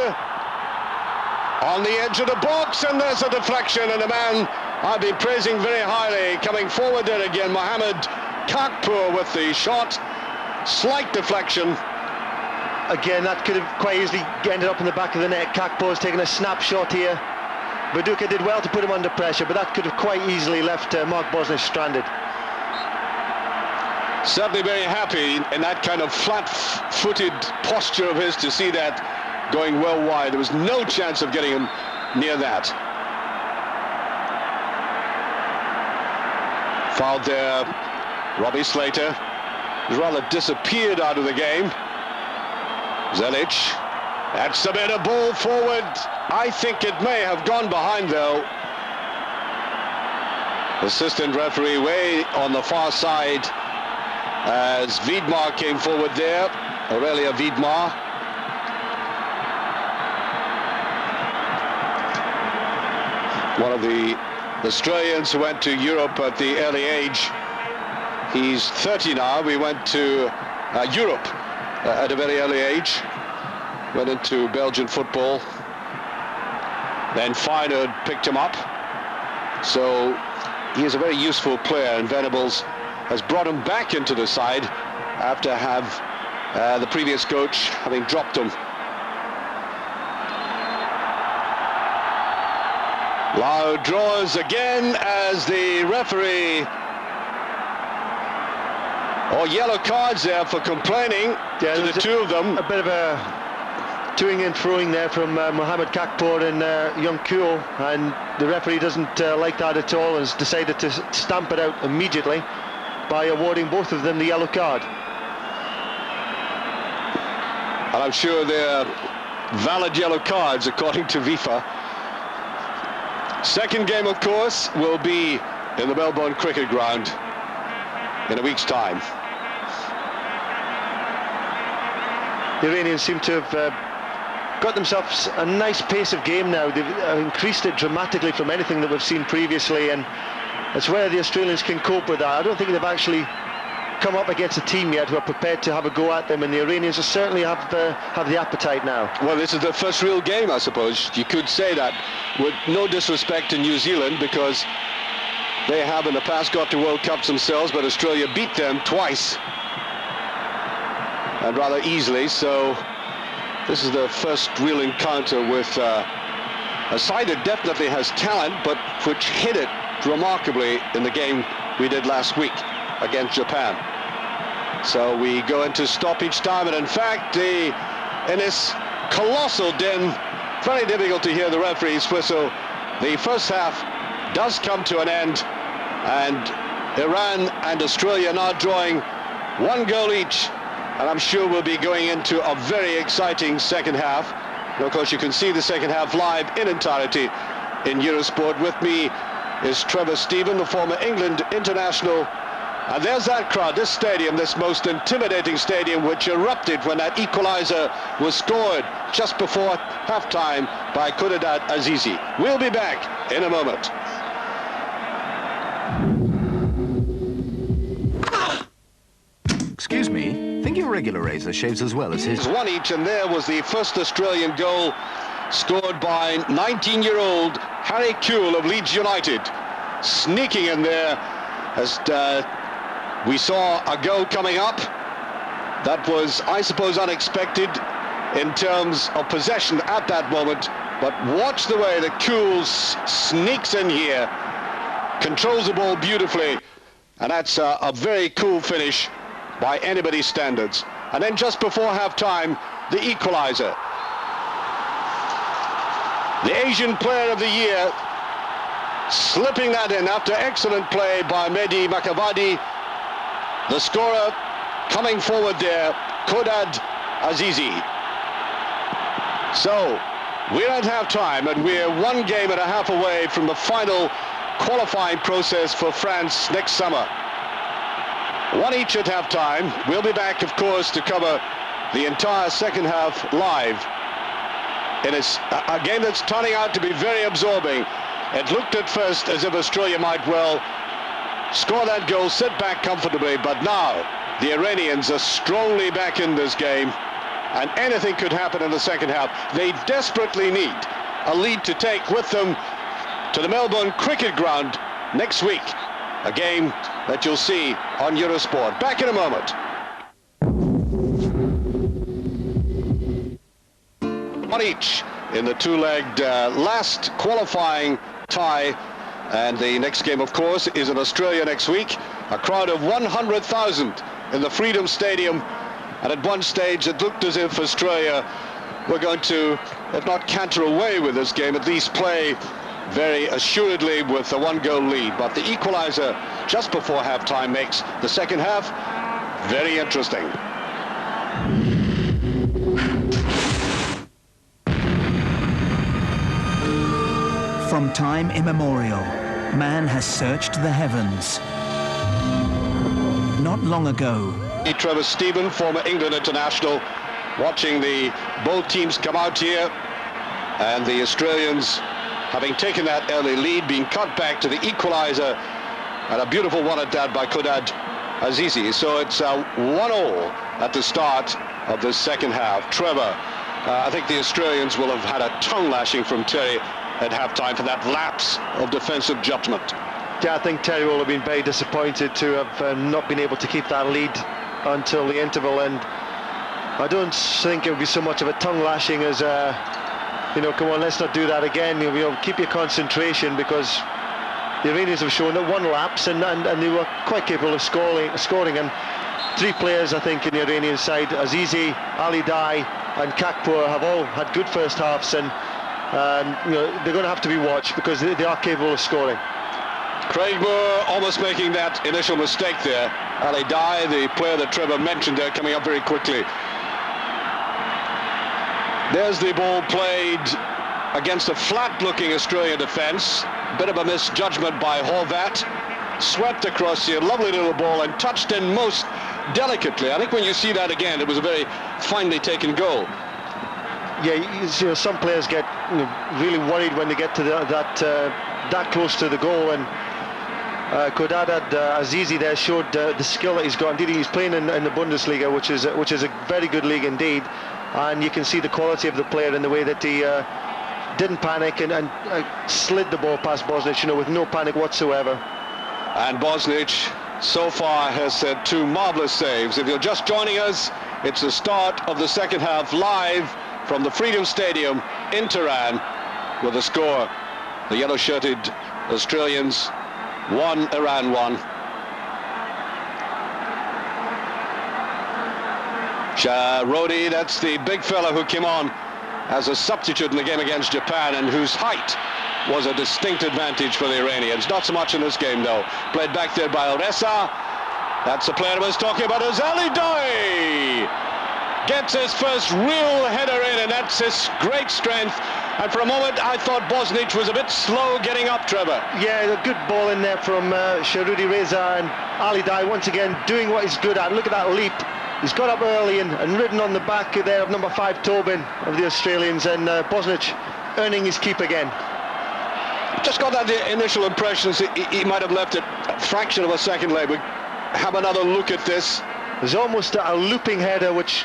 On the edge of the box, and there's a deflection, and a man I've been praising very highly coming forward there again, Mohamed Kakpour with the shot. Slight deflection. Again, that could have quite easily ended up in the back of the net. Kakpour's taking a snapshot here. Viduka did well to put him under pressure, but that could have quite easily left Mark Bosnich stranded. Certainly very happy in that kind of flat-footed posture of his to see that going well wide. There was no chance of getting him near that. Fouled there, Robbie Slater. He's rather disappeared out of the game. Zelic, that's a bit of ball forward. I think it may have gone behind though. Assistant referee way on the far side as Wiedmar came forward there. Aurelia Wiedmar. One of the Australians who went to Europe at the early age. He's 30 now. We went to Europe at a very early age. Went into Belgian football. Then Feyenoord picked him up. So he is a very useful player, and Venables has brought him back into the side after the previous coach having dropped him. Lau draws again as the referee. Yellow cards there for complaining to the two of them. A bit of a toing and throwing there from Mohamed Kakpour and Young Kuo, and the referee doesn't like that at all and has decided to stamp it out immediately by awarding both of them the yellow card. And I'm sure they're valid yellow cards according to FIFA. Second game, of course, will be in the Melbourne Cricket Ground in a week's time. The Iranians seem to have got themselves a nice pace of game now. They've increased it dramatically from anything that we've seen previously, and it's where the Australians can cope with that. I don't think they've actually come up against a team yet who are prepared to have a go at them, and the Iranians certainly have the appetite now. Well, this is the first real game, I suppose. You could say that, with no disrespect to New Zealand, because they have in the past got to World Cups themselves, but Australia beat them twice, and rather easily. So this is the first real encounter with a side that definitely has talent, but which hit it remarkably in the game we did last week against Japan. So we go into stoppage time, and in fact, in this colossal din, very difficult to hear the referee's whistle. The first half does come to an end, and Iran and Australia now drawing 1 goal each, and I'm sure we'll be going into a very exciting second half. And of course, you can see the second half live in entirety in Eurosport. With me is Trevor Steven, the former England international. And there's that crowd, this stadium, this most intimidating stadium, which erupted when that equaliser was scored just before half-time by Khudadat Azizi. We'll be back in a moment. Excuse me, think your regular razor shaves as well as his? 1 each, and there was the first Australian goal scored by 19-year-old Harry Kewell of Leeds United, sneaking in there as we saw a goal coming up. That was, I suppose, unexpected in terms of possession at that moment, but watch the way that Kewell sneaks in here, controls the ball beautifully, and that's a very cool finish by anybody's standards. And then just before half-time, the equaliser. The Asian Player of the Year slipping that in after excellent play by Mehdi Makavadi. The scorer coming forward there, Khudadat Azizi. So we're at half-time, and we're 1 game and a half away from the final qualifying process for France next summer. 1 each at half-time. We'll be back, of course, to cover the entire second half live. And it's a game that's turning out to be very absorbing. It looked at first as if Australia might well score that goal, sit back comfortably, but now the Iranians are strongly back in this game, and anything could happen in the second half. They desperately need a lead to take with them to the Melbourne Cricket Ground next week, a game that you'll see on Eurosport. Back in a moment. One each in the two-legged last qualifying tie. And the next game, of course, is in Australia next week. A crowd of 100,000 in the Freedom Stadium. And at one stage, it looked as if Australia were going to, if not canter away with this game, at least play very assuredly with a 1-goal lead. But the equaliser just before half-time makes the second half very interesting. From time immemorial, man has searched the heavens. Not long ago, Trevor Steven, former England international, watching both teams come out here, and the Australians, having taken that early lead, being cut back to the equaliser, and a beautiful one at that by Khudadat Azizi. So it's 1-1 at the start of the second half. Trevor, I think the Australians will have had a tongue lashing from Terry at half-time for that lapse of defensive judgment. Yeah, I think Terry will have been very disappointed to have not been able to keep that lead until the interval, and I don't think it would be so much of a tongue lashing as come on, let's not do that again. Keep your concentration, because the Iranians have shown that one lapse, and they were quite capable of scoring. And 3 players, I think, in the Iranian side, Azizi, Ali Dai and Kakpour, have all had good first halves, and they're going to have to be watched, because they are capable of scoring. Craig Moore almost making that initial mistake there. Ali Dai, the player that Trevor mentioned there, coming up very quickly. There's the ball played against a flat-looking Australian defence. Bit of a misjudgment by Horvat. Swept across here, lovely little ball, and touched in most delicately. I think when you see that again, it was a very finely taken goal. Yeah, some players get really worried when they get to that close to the goal, and Khordad Azizi there showed the skill that he's got. Indeed, he's playing in the Bundesliga, which is a very good league indeed. And you can see the quality of the player in the way that he didn't panic and slid the ball past Bosnich, you know, with no panic whatsoever. And Bosnich so far has set 2 marvellous saves. If you're just joining us, it's the start of the second half live from the Freedom Stadium in Tehran with the score. The yellow-shirted Australians 1, Iran 1. Sharodi, that's the big fella who came on as a substitute in the game against Japan and whose height was a distinct advantage for the Iranians. Not so much in this game though. Played back there by Al-Ressa. That's the player I was talking about, is Ali Daei. Gets his first real header in, and that's his great strength. And for a moment I thought Bosnich was a bit slow getting up, Trevor. Yeah, a good ball in there from Sharudi Reza, and Ali Daei once again doing what he's good at. Look at that leap. He's got up early and ridden on the back there of number 5 Tobin of the Australians, and Bosnich earning his keep again. Just got that the initial impressions he might have left it a fraction of a second late. We have another look at this. There's almost a looping header which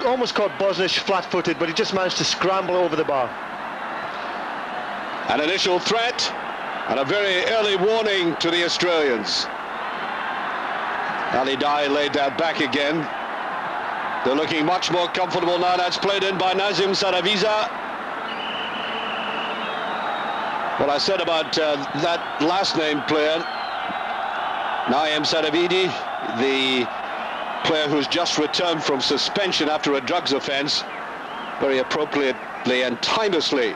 almost caught Bosnich flat-footed, but he just managed to scramble over the bar. An initial threat and a very early warning to the Australians. Ali Daei laid that back again. They're looking much more comfortable now. That's played in by Nazim Saraviza. What I said about that last name player, Naim Saravidi, the player who's just returned from suspension after a drugs offence, very appropriately and timelessly.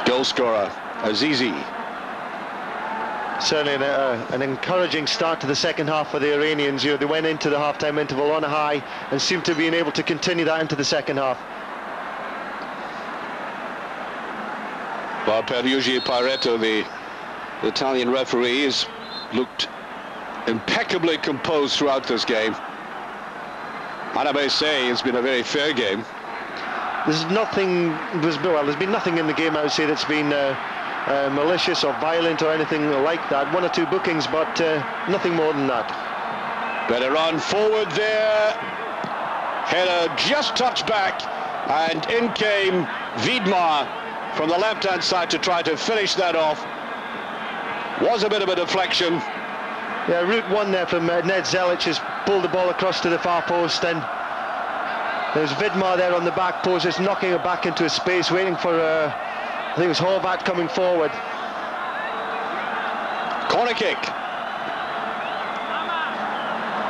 Goal scorer Azizi. Certainly an encouraging start to the second half for the Iranians. You know, they went into the half-time interval on a high and seemed to be able to continue that into the second half. Well, Pierluigi Pareto, the Italian referee, has looked impeccably composed throughout this game. And I may say it's been a very fair game. There's been nothing in the game, I would say, that's been malicious or violent or anything like that. 1 or 2 bookings, but nothing more than that. Better run forward there. Header just touched back, and in came Vidmar from the left-hand side to try to finish that off. Was a bit of a deflection. Yeah, route 1 there from Ned Zelic has pulled the ball across to the far post, and there's Vidmar there on the back post, just knocking it back into a space, waiting for I think it was Horvat coming forward. Corner kick.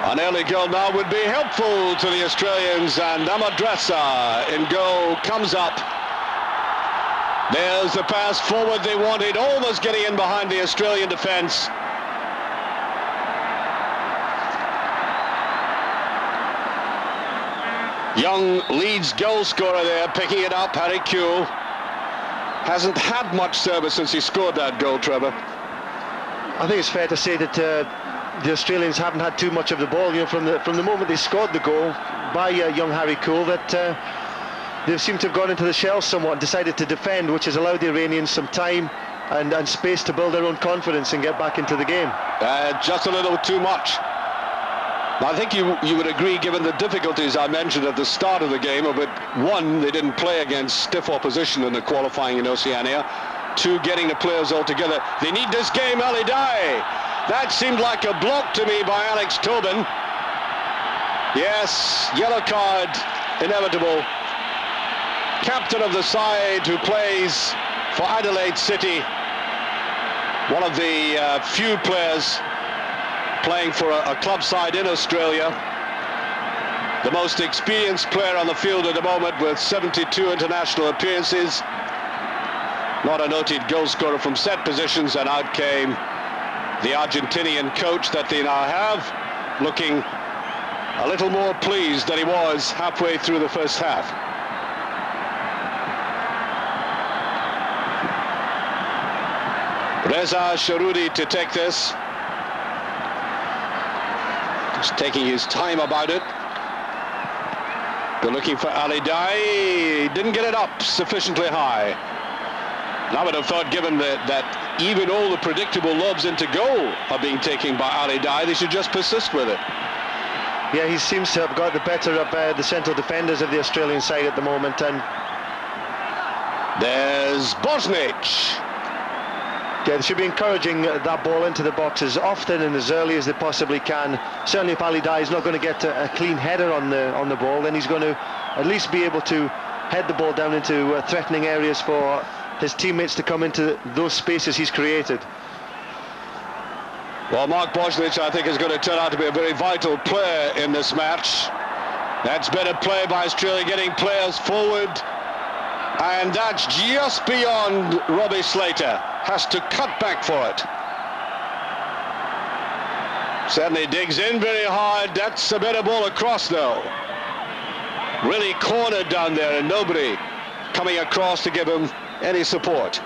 An early goal now would be helpful to the Australians, and Amadressa in goal comes up. There's the pass forward they wanted, almost getting in behind the Australian defence. Young Leeds goal scorer there, picking it up, Harry Kewell. Hasn't had much service since he scored that goal, Trevor. I think it's fair to say that the Australians haven't had too much of the ball. You know, from the moment they scored the goal by young Harry Kewell, that they seem to have gone into the shell somewhat and decided to defend, which has allowed the Iranians some time and space to build their own confidence and get back into the game. Just a little too much. I think you would agree, given the difficulties I mentioned at the start of the game, but 1, they didn't play against stiff opposition in the qualifying in Oceania. 2, getting the players all together. They need this game, Ali Daei. That seemed like a block to me by Alex Tobin. Yes, yellow card, inevitable. Captain of the side who plays for Adelaide City. One of the few players playing for a club side in Australia. The most experienced player on the field at the moment with 72 international appearances. Not a noted goal scorer from set positions, and out came the Argentinian coach that they now have, looking a little more pleased than he was halfway through the first half. Reza Sharudi to take this. Just taking his time about it. They're looking for Ali Dai. Didn't get it up sufficiently high. And I would have thought, given that even all the predictable lobs into goal are being taken by Ali Dai, they should just persist with it. Yeah, he seems to have got the better of the central defenders of the Australian side at the moment. And there's Bosnich. Yeah, they should be encouraging that ball into the box as often and as early as they possibly can. Certainly if Ali Dai is not going to get a clean header on the ball, then he's going to at least be able to head the ball down into threatening areas for his teammates to come into those spaces he's created. Well, Mark Bosnich, I think, is going to turn out to be a very vital player in this match. That's better play by Australia, getting players forward. And that's just beyond Robbie Slater. Has to cut back for it. Certainly digs in very hard. That's a better ball across, though. Really cornered down there, and nobody coming across to give him any support.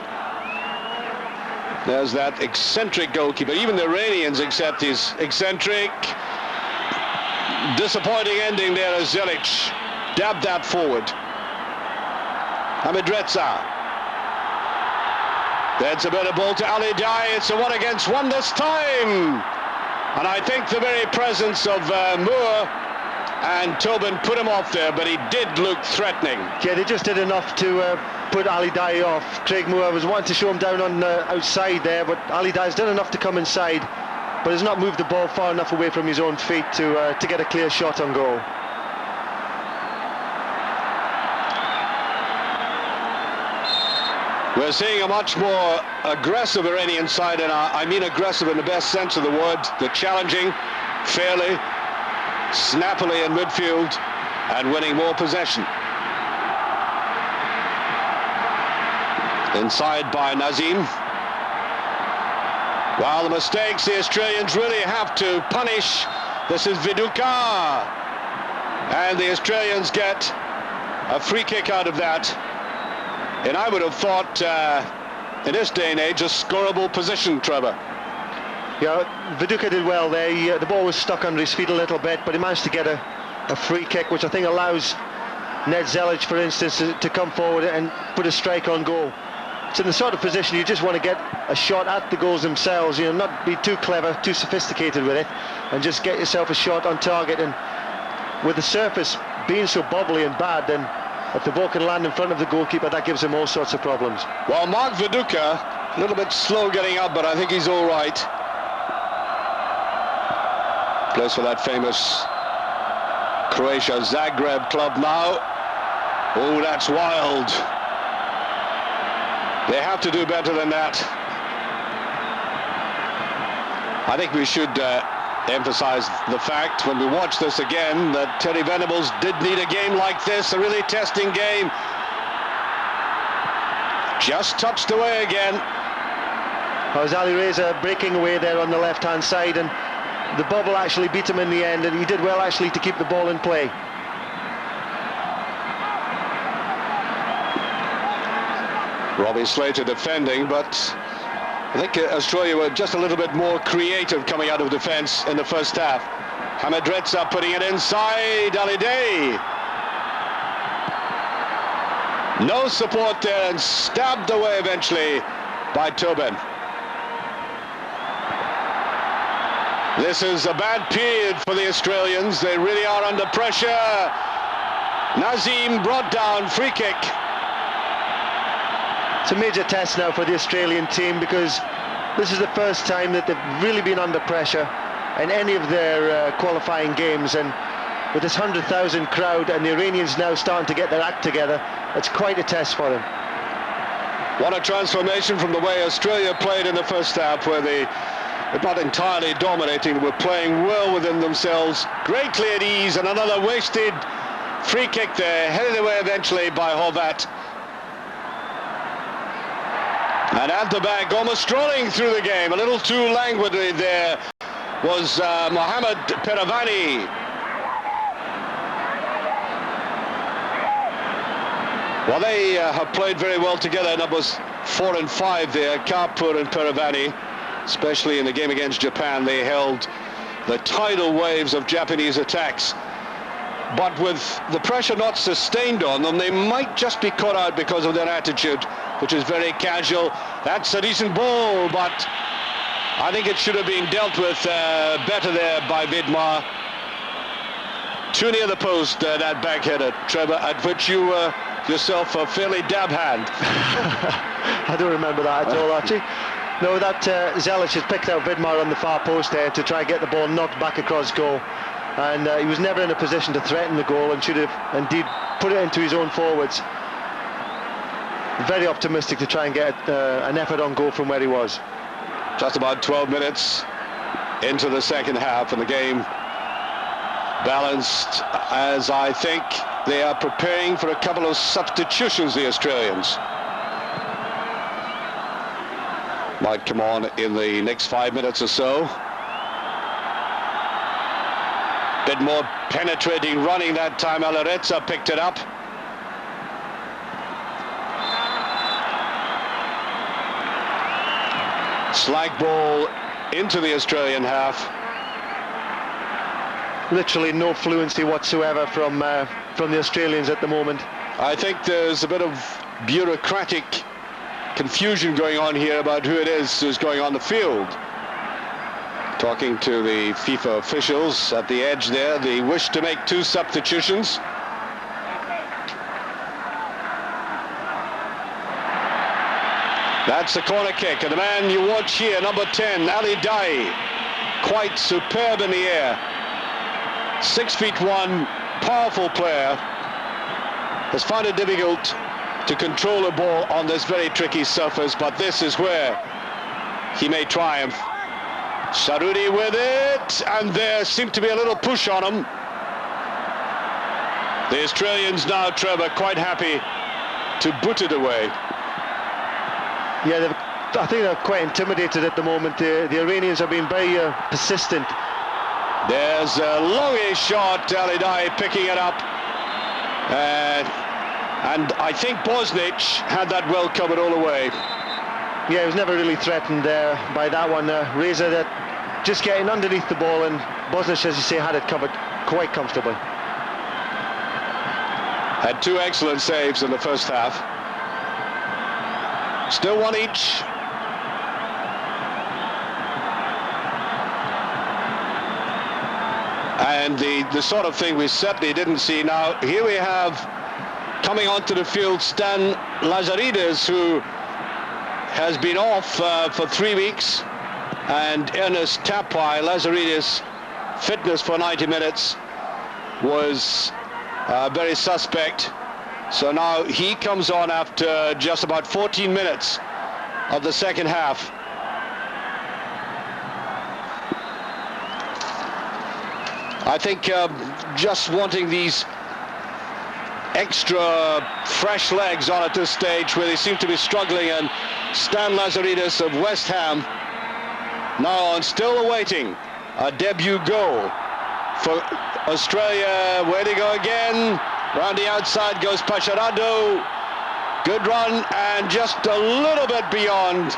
There's that eccentric goalkeeper. Even the Iranians accept his eccentric. Disappointing ending there as Zelic dabbed that forward. Hamidreza. That's a better ball to Ali Dai. It's a 1-against-1 this time. And I think the very presence of Moore and Tobin put him off there, but he did look threatening. Yeah, they just did enough to put Ali Dai off. Craig Moore was wanting to show him down on outside there, but Ali Dai's done enough to come inside, but has not moved the ball far enough away from his own feet to get a clear shot on goal. We're seeing a much more aggressive Iranian side, and I mean aggressive in the best sense of the word. They're challenging fairly, snappily in midfield, and winning more possession. Inside by Nazim. While the mistakes the Australians really have to punish. This is Viduka, and the Australians get a free kick out of that. And I would have thought, in this day and age, a scoreable position, Trevor. Yeah, Viduka did well there. The ball was stuck under his feet a little bit, but he managed to get a free kick, which I think allows Ned Zelic, for instance, to come forward and put a strike on goal. It's in the sort of position you just want to get a shot at the goals themselves, not be too clever, too sophisticated with it, and just get yourself a shot on target. And with the surface being so bubbly and bad, then if the ball can land in front of the goalkeeper, that gives him all sorts of problems. Well, Mark Viduka, a little bit slow getting up, but I think he's all right. Plays for that famous Croatia Zagreb club now. Oh, that's wild. They have to do better than that. I think we should emphasize the fact when we watch this again that Terry Venables did need a game like this, a really testing game. Just touched away again. It was Ali Reza breaking away there on the left hand side, and the bubble actually beat him in the end, and he did well actually to keep the ball in play. Robbie Slater defending, but I think Australia were just a little bit more creative coming out of defence in the first half. Hamidreza putting it inside, Ali Dai. No support there, and stabbed away eventually by Tobin. This is a bad period for the Australians. They really are under pressure. Nazim brought down, free kick. It's a major test now for the Australian team, because this is the first time that they've really been under pressure in any of their qualifying games, and with this 100,000 crowd and the Iranians now starting to get their act together, it's quite a test for them. What a transformation from the way Australia played in the first half, where they're not entirely dominating, they were playing well within themselves, greatly at ease, and another wasted free kick there, headed away eventually by Horvat. And at the back, almost strolling through the game, a little too languidly there, was Mohamed Peravani. Well, they have played very well together. Numbers 4 and 5 there, Kapur and Peravani, especially in the game against Japan. They held the tidal waves of Japanese attacks. but with the pressure not sustained on them, they might just be caught out because of their attitude, which is very casual. That's a decent ball, but I think it should have been dealt with better there by Vidmar. Too near the post, that back header, Trevor, at which you yourself a fairly dab hand. I don't remember that at all, Archie. No, that Zelic has picked out Vidmar on the far post there to try and get the ball knocked back across goal. And he was never in a position to threaten the goal and should have indeed put it into his own forwards. Very optimistic to try and get an effort on goal from where he was. Just about 12 minutes into the second half, and the game balanced, as I think they are preparing for a couple of substitutions, the Australians. Might come on in the next 5 minutes or so. Bit more penetrating running that time. Alaretsa picked it up. Slag ball into the Australian half. Literally no fluency whatsoever from the Australians at the moment. I think there's a bit of bureaucratic confusion going on here about who it is who's going on the field. Talking to the FIFA officials at the edge there, they wish to make 2 substitutions. That's the corner kick, and the man you watch here, number 10, Ali Daei, quite superb in the air. 6'1", powerful player, has found it difficult to control a ball on this very tricky surface, but this is where he may triumph. Sarudi with it, and there seemed to be a little push on him. The Australians now, Trevor, quite happy to boot it away. Yeah, I think they're quite intimidated at the moment. The Iranians have been very persistent. There's a longish shot, Ali Daei picking it up. And I think Bosnich had that well covered all the way. Yeah, he was never really threatened by that one. Reza that just getting underneath the ball, and Bosnich, as you say, had it covered quite comfortably. Had 2 excellent saves in the first half. Still 1 each. And the sort of thing we certainly didn't see. Now, here we have coming onto the field Stan Lazaridis, who has been off for 3 weeks, and Ernest Tapai. Lazaridis' fitness for 90 minutes was very suspect. So now he comes on after just about 14 minutes of the second half. I think just wanting these extra fresh legs on at this stage where they seem to be struggling, and Stan Lazaridis of West Ham now on, still awaiting a debut goal for Australia. Where they go again? Round the outside goes Pacharado. Good run, and just a little bit beyond.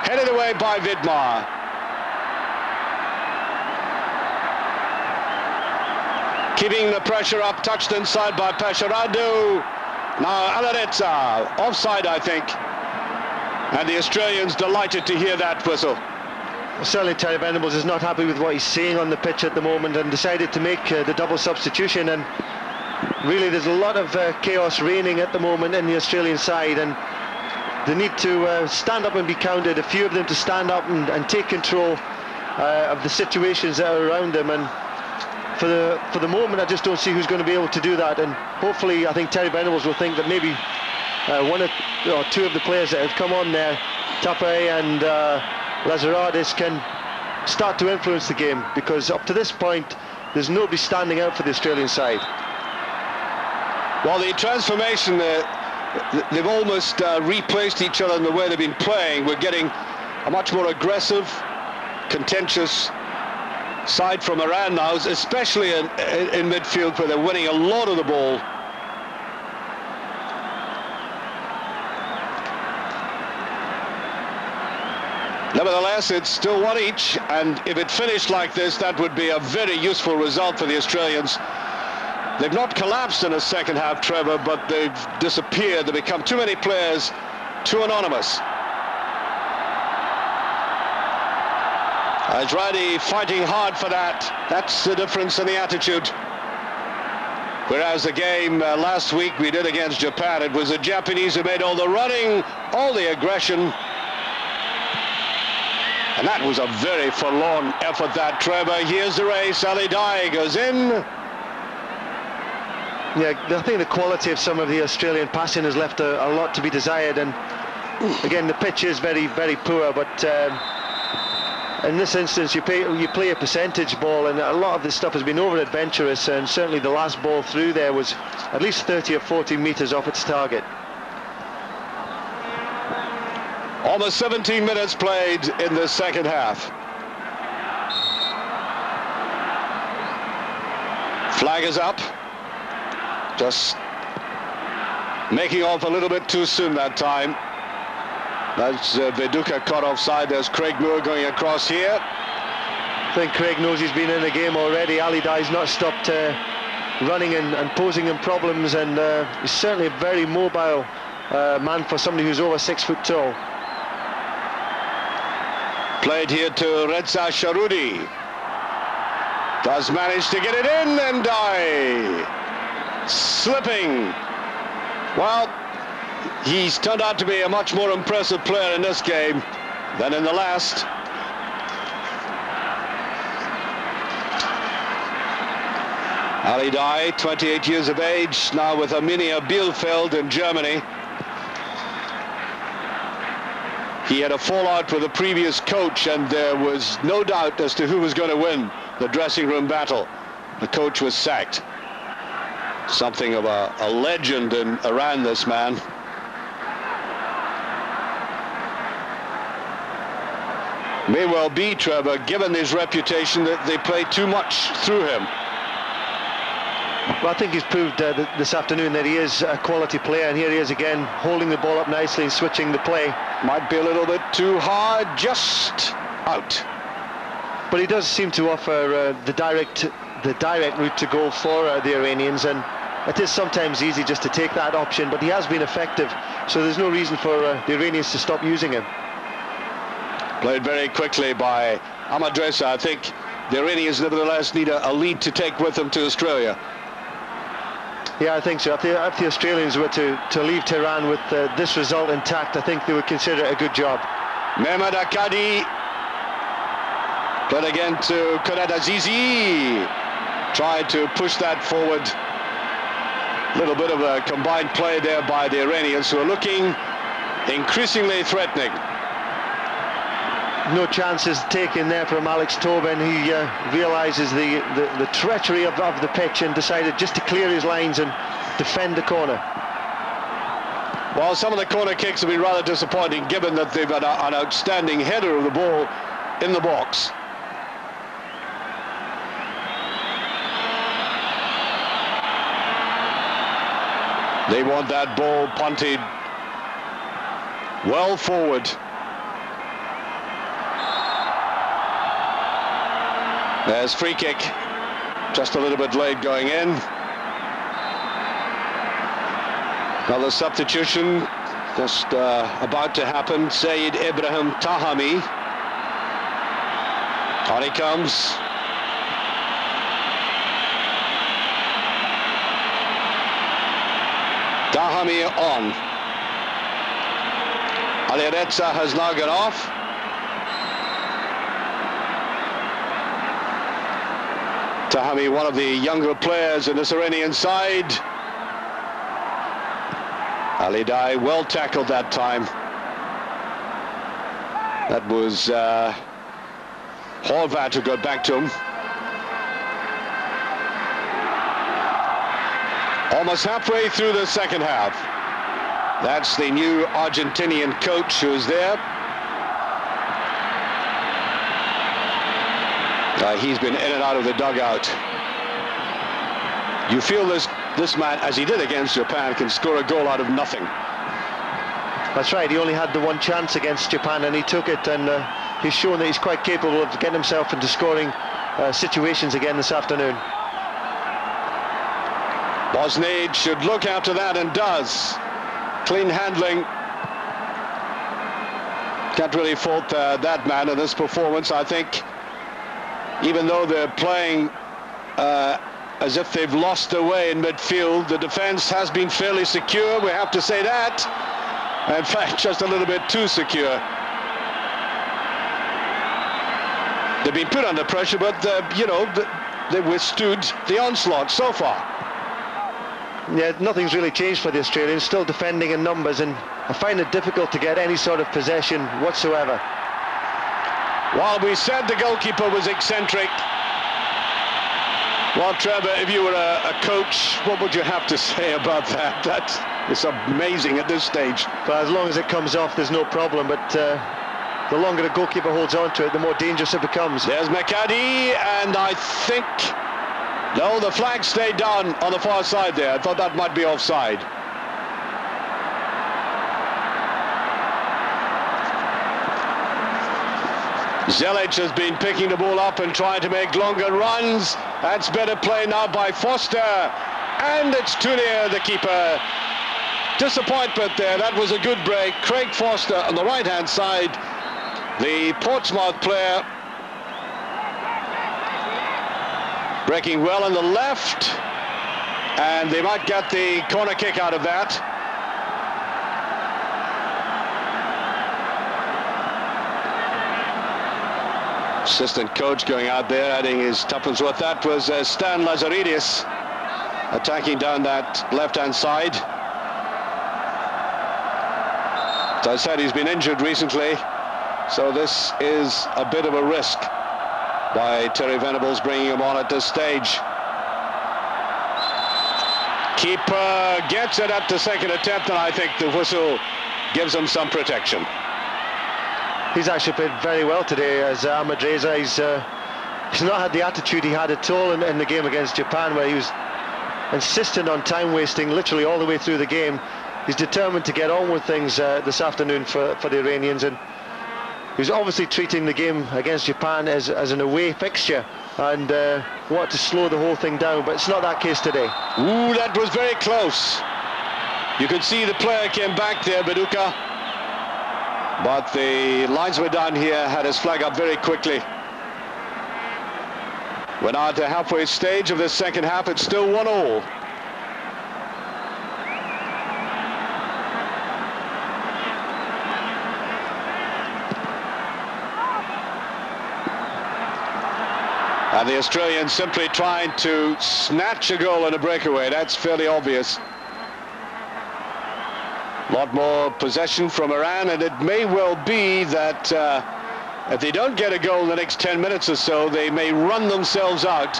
Headed away by Vidmar. Keeping the pressure up, touched inside by Pacharado. Now Alaretsa, offside I think. And the Australians delighted to hear that whistle. Certainly Terry Venables is not happy with what he's seeing on the pitch at the moment, and decided to make the double substitution. And really there's a lot of chaos reigning at the moment in the Australian side, and they need to stand up and be counted. A few of them to stand up and take control of the situations that are around them. And for the moment, I just don't see who's going to be able to do that. And hopefully, I think Terry Venables will think that maybe 1 or 2 of the players that have come on there, Tapai and Lazaridis, can start to influence the game, because up to this point, there's nobody standing out for the Australian side. Well, the transformation, they've almost replaced each other in the way they've been playing. We're getting a much more aggressive, contentious side from Iran now, especially in midfield, where they're winning a lot of the ball. Nevertheless, it's still 1 each, and if it finished like this, that would be a very useful result for the Australians. They've not collapsed in the second half, Trevor, but they've disappeared. They've become too many players, too anonymous. Ajradi fighting hard for that. That's the difference in the attitude. Whereas the game last week we did against Japan, it was the Japanese who made all the running, all the aggression. And that was a very forlorn effort, that, Trevor. Here's the race. Ali Dai goes in. Yeah, I think the quality of some of the Australian passing has left a lot to be desired. And again, the pitch is very, very poor. But in this instance, you play a percentage ball, and a lot of this stuff has been over-adventurous. And certainly the last ball through there was at least 30 or 40 metres off its target. Almost 17 minutes played in the second half. Flag is up. Just making off a little bit too soon that time. That's Viduka caught offside. There's Craig Moore going across here. I think Craig knows he's been in the game already. Ali Dai's not stopped running and posing him problems, and he's certainly a very mobile man for somebody who's over 6 foot tall. Played here to Reza Sharudi. Does manage to get it in, and Dai slipping. Well, he's turned out to be a much more impressive player in this game than in the last. Ali Dai, 28 years of age, now with Arminia Bielefeld in Germany. He had a fallout with the previous coach, and there was no doubt as to who was going to win the dressing room battle. The coach was sacked. Something of a legend in Iran, this man. May well be, Trevor, given his reputation, that they play too much through him. Well, I think he's proved this afternoon that he is a quality player, and here he is again, holding the ball up nicely and switching the play. Might be a little bit too hard, just out. But he does seem to offer the direct route to goal for the Iranians, and it is sometimes easy just to take that option, but he has been effective, so there's no reason for the Iranians to stop using him. Played very quickly by Ahmad Reza. I think the Iranians nevertheless need a lead to take with them to Australia. Yeah, I think so. If the Australians were to leave Tehran with this result intact, I think they would consider it a good job. Mehmed Akadi. Played again to Khaled Azizi. Tried to push that forward. Little bit of a combined play there by the Iranians, who are looking increasingly threatening. No chances taken there from Alex Tobin. He realises the treachery of the pitch and decided just to clear his lines and defend the corner. Well, some of the corner kicks have been rather disappointing, given that they've had an outstanding header of the ball in the box. They want that ball punted well forward. There's free kick, just a little bit late going in. Another substitution just about to happen. Saeed Ibrahim Tahami. On he comes. Tahami on. Ali Reza has now got off. Tahami, one of the younger players in this Iranian side. Ali Dai, well tackled that time. That was Horvat who got back to him. Almost halfway through the second half. That's the new Argentinian coach who's there. He's been in and out of the dugout. You feel this man, as he did against Japan, can score a goal out of nothing. That's right, he only had the one chance against Japan and he took it, and he's shown that he's quite capable of getting himself into scoring situations again this afternoon. Bosnich should look after that and does. Clean handling. Can't really fault that man in this performance. I think even though they're playing as if they've lost their way in midfield, the defense has been fairly secure, we have to say that. In fact, just a little bit too secure. They've been put under pressure, but you know, they withstood the onslaught so far. Yeah, nothing's really changed for the Australians, still defending in numbers, and I find it difficult to get any sort of possession whatsoever. Well, we said the goalkeeper was eccentric. Well, Trevor, if you were a coach, what would you have to say about that? That is amazing at this stage. But as long as it comes off, there's no problem, but the longer the goalkeeper holds on to it, the more dangerous it becomes. There's McAdie, and I think... No, the flag stayed down on the far side there. I thought that might be offside. Zelic has been picking the ball up and trying to make longer runs. That's better play now by Foster. And it's Tunia, the keeper. Disappointment there. That was a good break. Craig Foster on the right-hand side. The Portsmouth player breaking well on the left. And they might get the corner kick out of that. Assistant coach going out there, adding his tuppence worth. That was Stan Lazaridis attacking down that left-hand side. As I said, he's been injured recently, so this is a bit of a risk by Terry Venables bringing him on at this stage. Keeper gets it at the second attempt, and I think the whistle gives him some protection. He's actually played very well today as Ahmed Reza. He's not had the attitude he had at all in the game against Japan, where he was insistent on time wasting literally all the way through the game. He's determined to get on with things this afternoon for the Iranians, and he's obviously treating the game against Japan as an away fixture and wanted to slow the whole thing down, but it's not that case today. Ooh, that was very close. You could see the player came back there, Beduka. But the linesman down here had his flag up very quickly. We're now at the halfway stage of this second half. It's still 1-1. And the Australians simply trying to snatch a goal in a breakaway. That's fairly obvious. A lot more possession from Iran, and it may well be that if they don't get a goal in the next 10 minutes or so, they may run themselves out.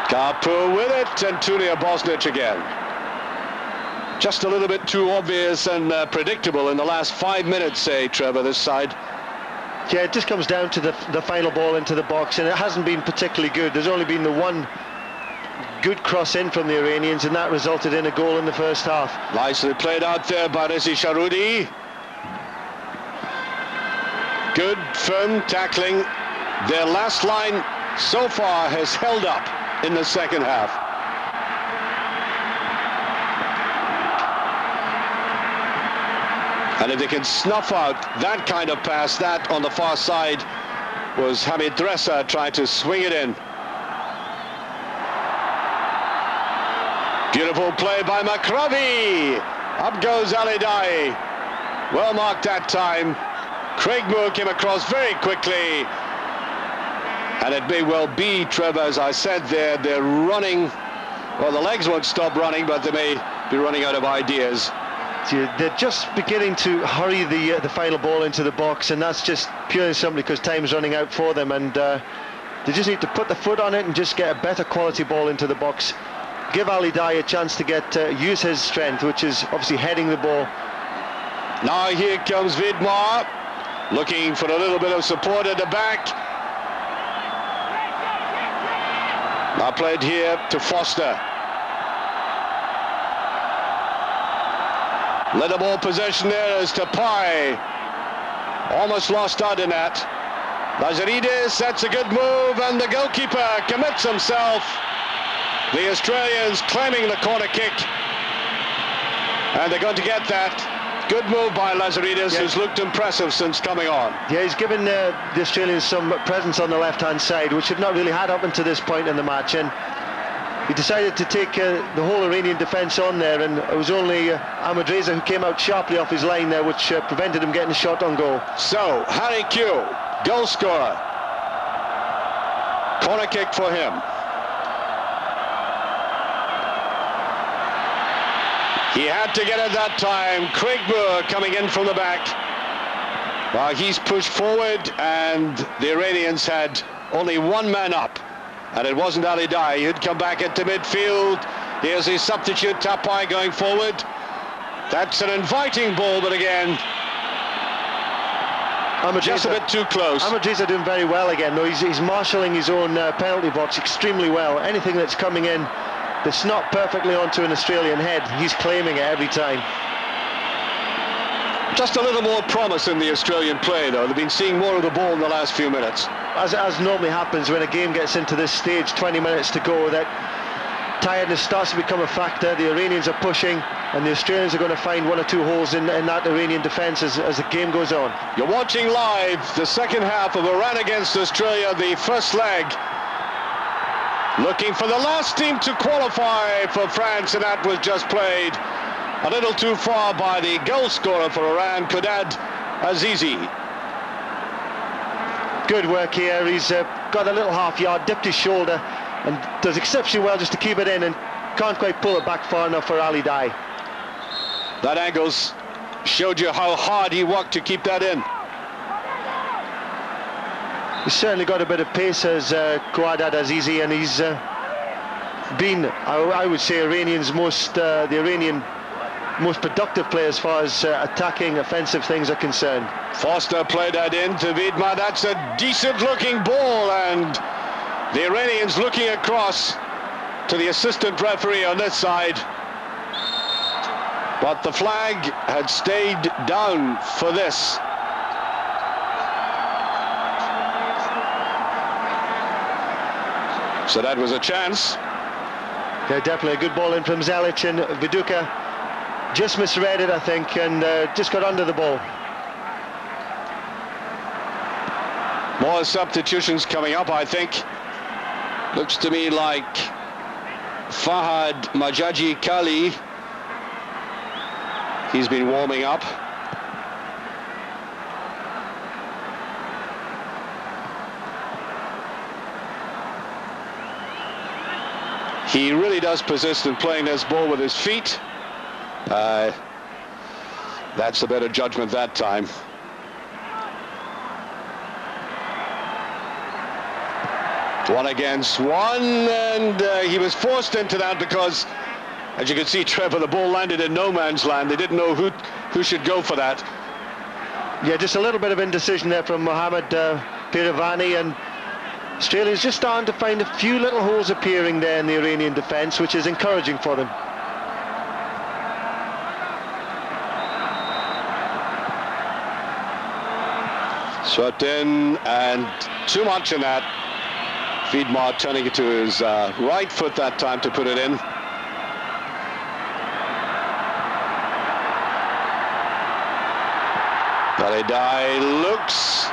Kapoor with it, and Tunia Bosnich again. Just a little bit too obvious and predictable in the last 5 minutes, say, Trevor, this side. Yeah, it just comes down to the final ball into the box, and it hasn't been particularly good. There's only been the one good cross in from the Iranians, and that resulted in a goal in the first half. Nicely played out there by Rezi Sharudi. Good, firm tackling. Their last line so far has held up in the second half. And if they can snuff out that kind of pass, that on the far side was Hamid Dressa trying to swing it in. Beautiful play by Macrobi. Up goes Ali Daei. Well marked that time. Craig Moore came across very quickly. And it may well be, Trevor, as I said there, they're running. Well, the legs won't stop running, but they may be running out of ideas. They're just beginning to hurry the final ball into the box, and that's just purely simply because time's running out for them, and they just need to put the foot on it and just get a better quality ball into the box. Give Ali Daei a chance to use his strength, which is obviously heading the ball. Now here comes Vidmar, looking for a little bit of support at the back. Now played here to Foster. Little more possession there as Tapai. Almost lost out in that. Lazaridis, that's a good move, and the goalkeeper commits himself. The Australians claiming the corner kick. And they're going to get that. Good move by Lazaridis, who's looked impressive since coming on. Yeah, he's given the Australians some presence on the left-hand side, which they've not really had up until this point in the match. And he decided to take the whole Iranian defence on there, and it was only Ahmed Reza who came out sharply off his line there, which prevented him getting a shot on goal. So, Harry Q, goal scorer. Corner kick for him. He had to get it that time. Craig Moore coming in from the back. Well, he's pushed forward, and the Iranians had only one man up. And it wasn't Ali Dai. He'd come back into midfield. Here's his substitute, Tapai, going forward. That's an inviting ball, but again, just a bit too close. Ahmed Reza doing very well again, though. He's marshalling his own penalty box extremely well. Anything that's coming in that's not perfectly onto an Australian head, he's claiming it every time. Just a little more promise in the Australian play, though. They've been seeing more of the ball in the last few minutes. As normally happens when a game gets into this stage, 20 minutes to go, that tiredness starts to become a factor. The Iranians are pushing, and the Australians are going to find one or two holes in that Iranian defence as the game goes on. You're watching live the second half of Iran against Australia, the first leg. Looking for the last team to qualify for France, and that was just played a little too far by the goal scorer for Iran, Qudad Azizi. Good work here. He's got a little half yard, dipped his shoulder, and does exceptionally well just to keep it in, and can't quite pull it back far enough for Ali Dai. That angles showed you how hard he worked to keep that in. He's certainly got a bit of pace as Qudad Azizi, and he's been, I would say, the Iranian most productive player as far as attacking, offensive things are concerned. Foster played that in to Vidma. That's a decent looking ball, and the Iranians looking across to the assistant referee on this side. But the flag had stayed down for this. So that was a chance. Yeah, definitely a good ball in from Zelic, and Viduka just misread it, I think, and just got under the ball. More substitutions coming up, I think. Looks to me like Fahad Majaji Kali. He's been warming up. He really does persist in playing this ball with his feet. That's a better judgment that time. One against one, and he was forced into that because, as you can see, Trevor, the ball landed in no man's land. They didn't know who should go for that. Yeah, just a little bit of indecision there from Mohamed Piravani, and Australia's just starting to find a few little holes appearing there in the Iranian defence, which is encouraging for them. Swept in, and too much in that. Vidmar turning it to his right foot that time to put it in. Ali Dai looks,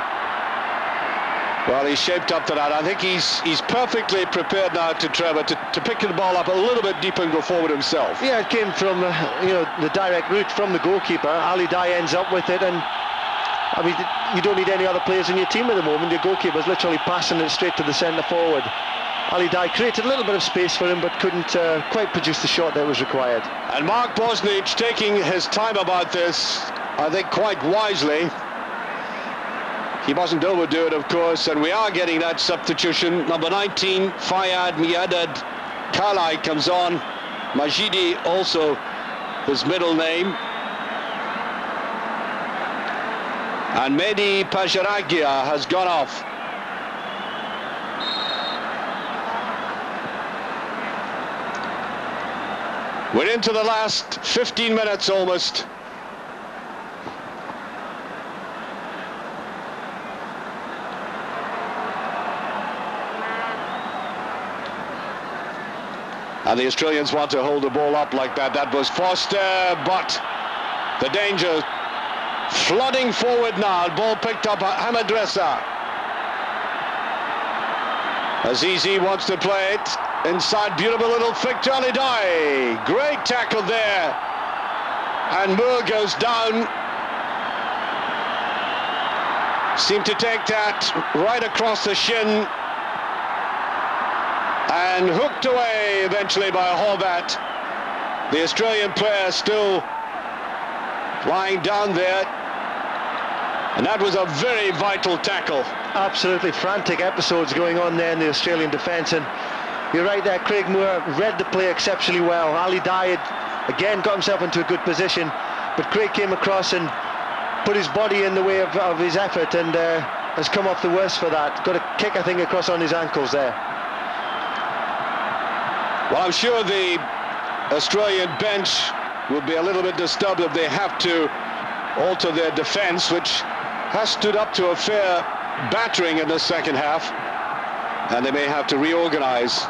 well, he's shaped up to that. I think he's perfectly prepared now to Trevor to pick the ball up a little bit deeper and go forward himself. Yeah, it came from the direct route from the goalkeeper. Ali Dai ends up with it, and I mean, you don't need any other players in your team at the moment. Your goalkeeper's literally passing it straight to the centre forward. Ali Dai created a little bit of space for him, but couldn't quite produce the shot that was required. And Mark Bosnich taking his time about this, I think quite wisely. He mustn't overdo it, of course, and we are getting that substitution. Number 19, Fayad Miadad Kalai comes on. Majidi also his middle name. And Mehdi Pajaragia has gone off. We're into the last 15 minutes almost. And the Australians want to hold the ball up like that. That was Foster, but the danger flooding forward now. Ball picked up by Ahmed Reza. Azizi wants to play it inside. Beautiful little flick to Ali Dai. Great tackle there. And Moore goes down. Seemed to take that right across the shin. And hooked away eventually by Horvat. The Australian player still lying down there. And that was a very vital tackle. Absolutely frantic episodes going on there in the Australian defence, and you're right there, Craig Moore read the play exceptionally well. Ali Dai had again got himself into a good position, but Craig came across and put his body in the way of his effort, and has come off the worst for that. Got a kick, I think, across on his ankles there. Well, I'm sure the Australian bench will be a little bit disturbed if they have to alter their defence, which has stood up to a fair battering in the second half, and they may have to reorganise.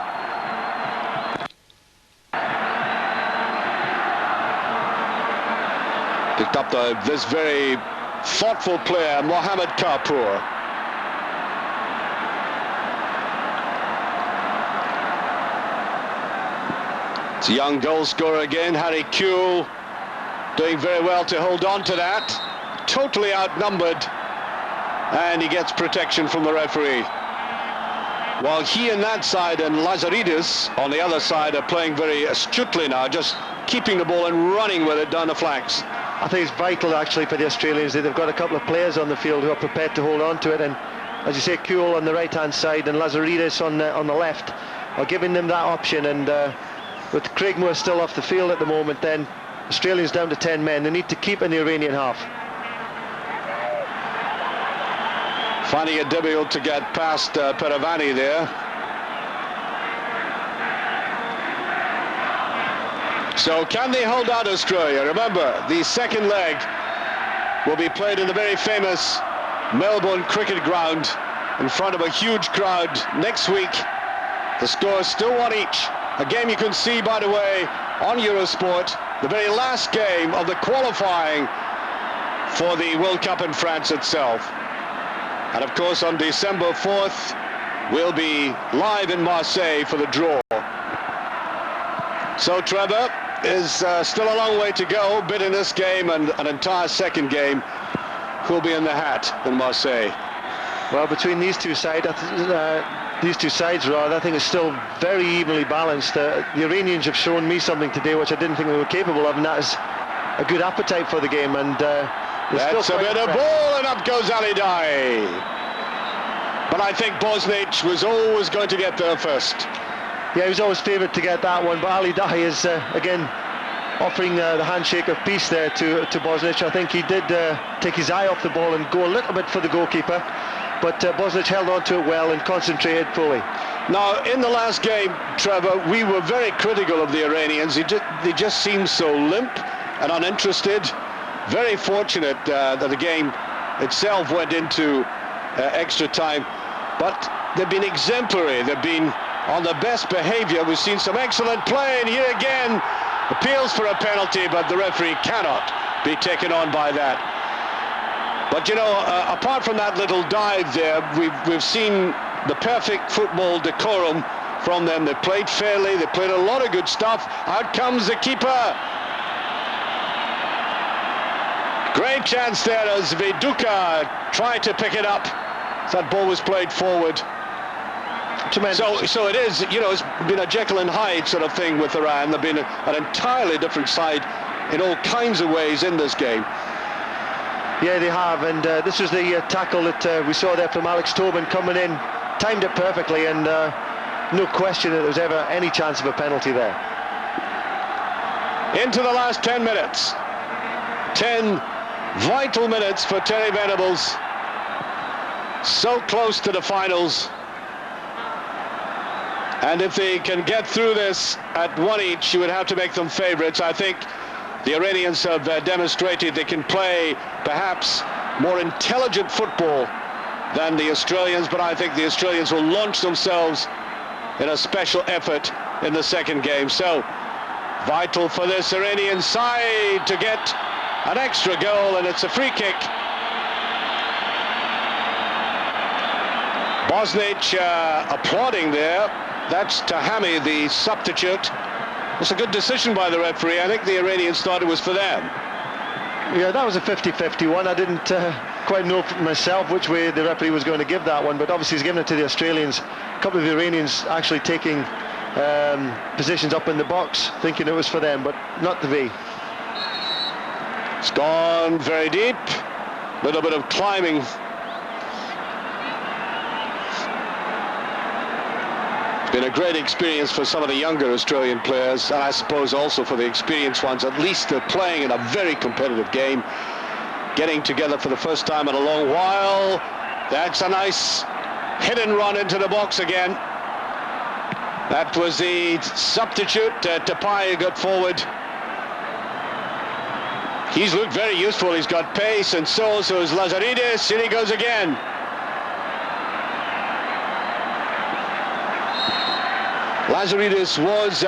Picked up this very thoughtful player, Mohamed Kapoor. It's a young goal scorer again, Harry Kewell, doing very well to hold on to that. Totally outnumbered, and he gets protection from the referee. While he on that side and Lazaridis on the other side are playing very astutely now, just keeping the ball and running with it down the flanks. I think it's vital actually for the Australians that they've got a couple of players on the field who are prepared to hold on to it, and as you say, Kewell on the right hand side and Lazaridis on the left are giving them that option. And with Craig Moore still off the field at the moment, then Australia's down to 10 men. They need to keep in the Iranian half. Finding it difficult to get past Peravani there. So can they hold out Australia? Remember, the second leg will be played in the very famous Melbourne Cricket Ground in front of a huge crowd next week. The score is still 1 each. A game you can see, by the way, on Eurosport, the very last game of the qualifying for the World Cup in France itself. And of course, on December 4th, we'll be live in Marseille for the draw. So Trevor is still a long way to go, bid in this game and an entire second game. Who'll be in the hat in Marseille? Well, between these two sides, I think it's still very evenly balanced. The Iranians have shown me something today which I didn't think they were capable of, and that is a good appetite for the game. And that's a bit of ball, and up goes Ali Dai. But I think Bosnich was always going to get there first. Yeah, he was always favoured to get that one, but Ali Dai is again offering the handshake of peace there to Bosnich. I think he did take his eye off the ball and go a little bit for the goalkeeper, but Bosnich held on to it well and concentrated fully. Now, in the last game, Trevor, we were very critical of the Iranians. They just seemed so limp and uninterested. Very fortunate that the game itself went into extra time, but they've been exemplary. They've been on the best behaviour. We've seen some excellent play, and here again appeals for a penalty, but the referee cannot be taken on by that. But you know, apart from that little dive there, we've seen the perfect football decorum from them. They played fairly, they played a lot of good stuff. Out comes the keeper. Great chance there as Viduka tried to pick it up. That ball was played forward. So it is, you know, it's been a Jekyll and Hyde sort of thing with Iran. They've been an entirely different side in all kinds of ways in this game. Yeah, they have, and this was the tackle that we saw there from Alex Tobin coming in. Timed it perfectly, and no question that there was ever any chance of a penalty there. Into the last 10 minutes. 10 vital minutes for Terry Venables. So close to the finals. And if they can get through this at 1 each, you would have to make them favourites. I think the Iranians have demonstrated they can play perhaps more intelligent football than the Australians, but I think the Australians will launch themselves in a special effort in the second game. So vital for this Iranian side to get an extra goal, and it's a free kick. Bosnich applauding there. That's Tahami, the substitute. It's a good decision by the referee. I think the Iranians thought it was for them. Yeah, that was a 50-50 one. I didn't quite know myself which way the referee was going to give that one, but obviously he's given it to the Australians. A couple of the Iranians actually taking positions up in the box, thinking it was for them, but not to be. It's gone very deep. Little bit of climbing. Been a great experience for some of the younger Australian players, and I suppose also for the experienced ones. At least they're playing in a very competitive game, getting together for the first time in a long while. That's a nice hit and run into the box again. That was the substitute. Tapai got forward. He's looked very useful. He's got pace, and so is Lazaridis. Here he goes again. Lazaridis was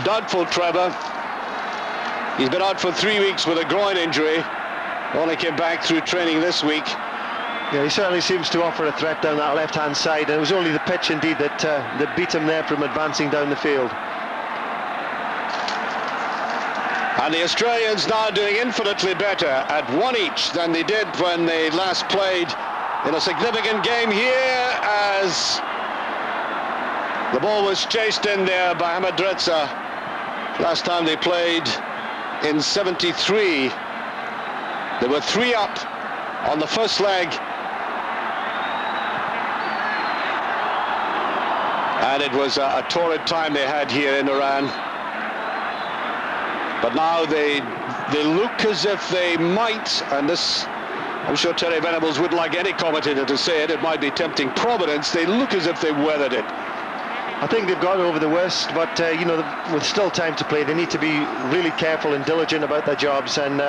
doubtful, Trevor. He's been out for 3 weeks with a groin injury. Only came back through training this week. Yeah, he certainly seems to offer a threat down that left-hand side, and it was only the pitch indeed that beat him there from advancing down the field. And the Australians now doing infinitely better at 1 each than they did when they last played in a significant game here, as the ball was chased in there by Ahmed Reza. Last time they played in 73. They were 3 up on the first leg. And it was a torrid time they had here in Iran. But now they look as if they might, and this, I'm sure Terry Venables wouldn't like any commentator to say it, it might be tempting Providence. They look as if they weathered it. I think they've got over the worst, but you know, with still time to play, they need to be really careful and diligent about their jobs. And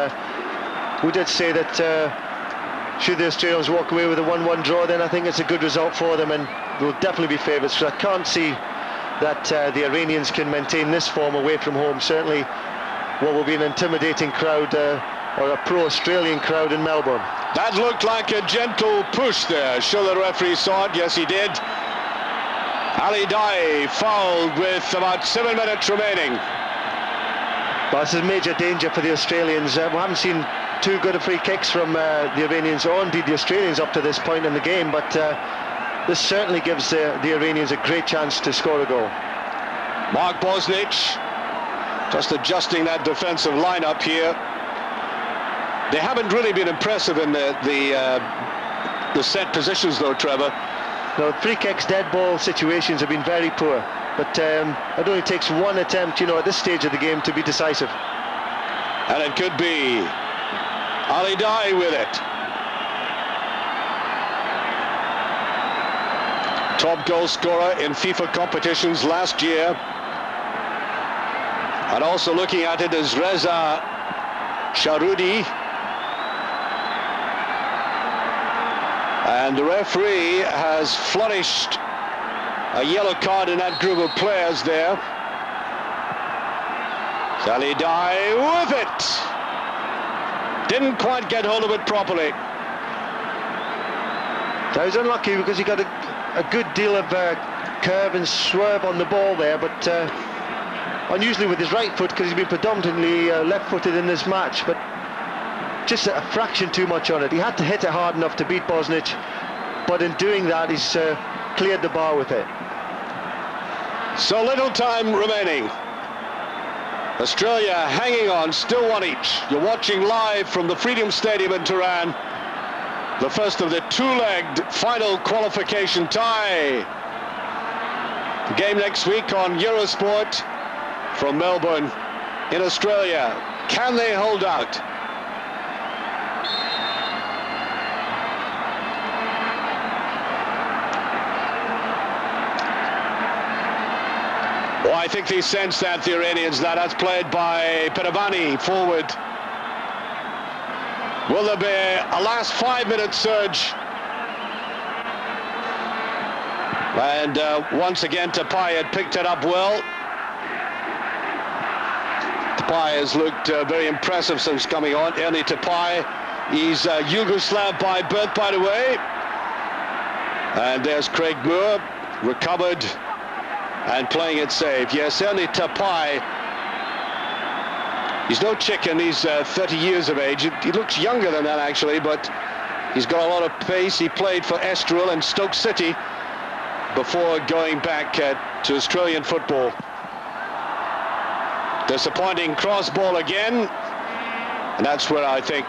we did say that should the Australians walk away with a 1-1 draw, then I think it's a good result for them, and they'll definitely be favourites. So I can't see that the Iranians can maintain this form away from home. Certainly what will be an intimidating crowd, or a pro-Australian crowd in Melbourne. That looked like a gentle push there. Sure, the referee saw it. Yes, he did. Ali Dai fouled with about 7 minutes remaining. But this is major danger for the Australians. We haven't seen too good of free kicks from the Iranians, or indeed the Australians up to this point in the game, but this certainly gives the Iranians a great chance to score a goal. Mark Bosnich just adjusting that defensive lineup here. They haven't really been impressive in the set positions though, Trevor. No, free kicks, dead ball situations have been very poor, but it only takes one attempt, you know, at this stage of the game to be decisive. And it could be Ali Dai with it. Top goal scorer in FIFA competitions last year. And also looking at it is Reza Sharudi. And the referee has flourished a yellow card in that group of players there. Ali Dai with it. Didn't quite get hold of it properly. That was unlucky because he got a good deal of curve and swerve on the ball there, but unusually with his right foot, because he's been predominantly left-footed in this match, but just a fraction too much on it. He had to hit it hard enough to beat Bosnich, but in doing that he's cleared the bar with it. So little time remaining. Australia hanging on, still 1 each. You're watching live from the Freedom Stadium in Tehran, the first of the 2-legged final qualification tie. The game next week on Eurosport from Melbourne in Australia. Can they hold out? Well, I think they sense that, the Iranians. Now that's played by Peravani forward. Will there be a last 5-minute surge? And once again, Tapai had picked it up well. Tapai has looked very impressive since coming on. Ernie Tapai, he's Yugoslav by birth, by the way. And there's Craig Moore, recovered and playing it safe. Yes, Ernie Tapai, he's no chicken. He's 30 years of age. He looks younger than that, actually, but he's got a lot of pace. He played for Estoril and Stoke City before going back to Australian football. Disappointing cross ball again, and that's where I think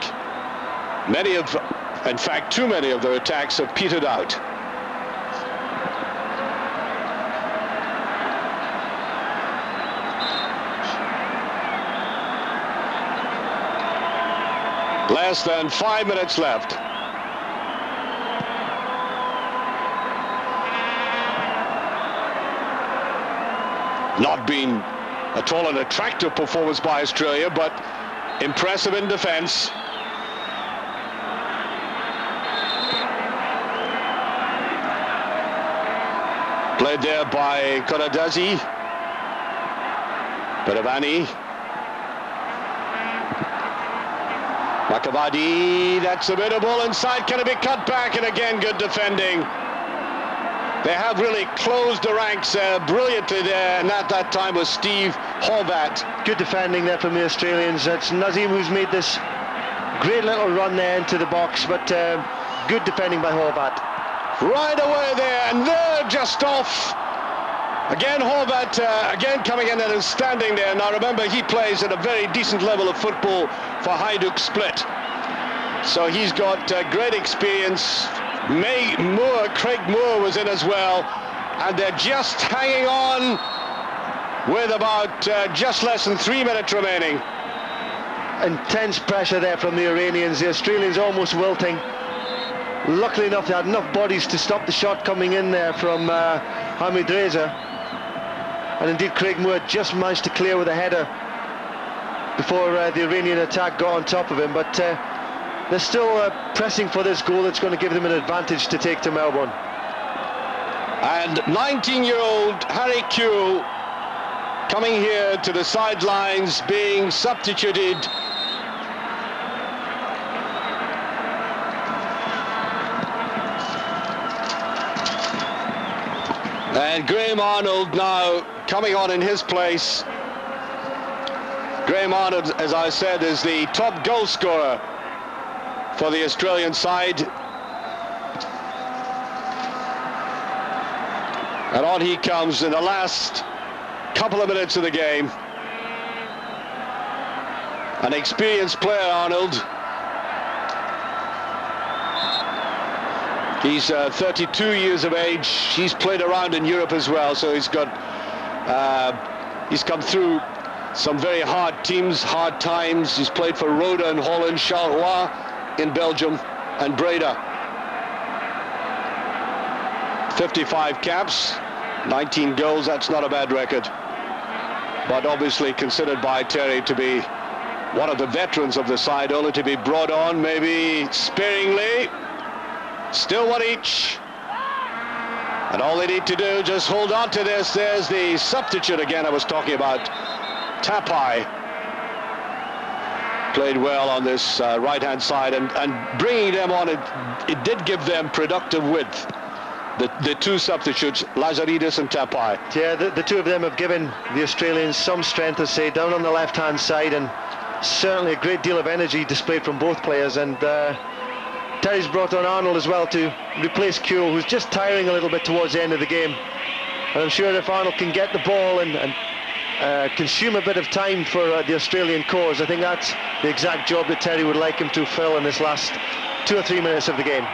in fact too many of their attacks have petered out. Less than 5 minutes left. Not been at all an attractive performance by Australia, but impressive in defence. Played there by Koradazi. Baravani. Makavadi, that's a bit of ball inside. Can it be cut back? And again, good defending. They have really closed the ranks brilliantly there, and at that time was Steve Horvat. Good defending there from the Australians. It's Nazim who's made this great little run there into the box, but good defending by Horvat. Right away there, and they're just off. Again, Horvat again coming in and standing there. Now remember, he plays at a very decent level of football for Hajduk Split. So he's got great experience. Craig Moore was in as well, and they're just hanging on with about just less than 3 minutes remaining. Intense pressure there from the Iranians. The Australians almost wilting. Luckily enough, they had enough bodies to stop the shot coming in there from Hamid Reza. And indeed, Craig Moore just managed to clear with a header before the Iranian attack got on top of him. But they're still pressing for this goal that's going to give them an advantage to take to Melbourne. And 19-year-old Harry Kewell coming here to the sidelines, being substituted. And Graham Arnold now coming on in his place. Graham Arnold, as I said, is the top goal scorer for the Australian side. And on he comes in the last couple of minutes of the game. An experienced player, Arnold. He's 32 years of age. He's played around in Europe as well, so he's got he's come through some very hard teams, hard times. He's played for Roda in Holland, Charleroi in Belgium, and Breda. 55 caps, 19 goals. That's not a bad record, but obviously considered by Terry to be one of the veterans of the side, only to be brought on maybe sparingly. Still one each, and all they need to do, just hold on to this. There's the substitute again I was talking about. Tapai played well on this right-hand side, and bringing them on, it did give them productive width. The two substitutes, Lazaridis and Tapai. Yeah, the two of them have given the Australians some strength, to say, down on the left-hand side, and certainly a great deal of energy displayed from both players. And Terry's brought on Arnold as well to replace Kewell, who's just tiring a little bit towards the end of the game. And I'm sure if Arnold can get the ball and consume a bit of time for the Australian cause, I think that's the exact job that Terry would like him to fill in this last 2 or 3 minutes of the game.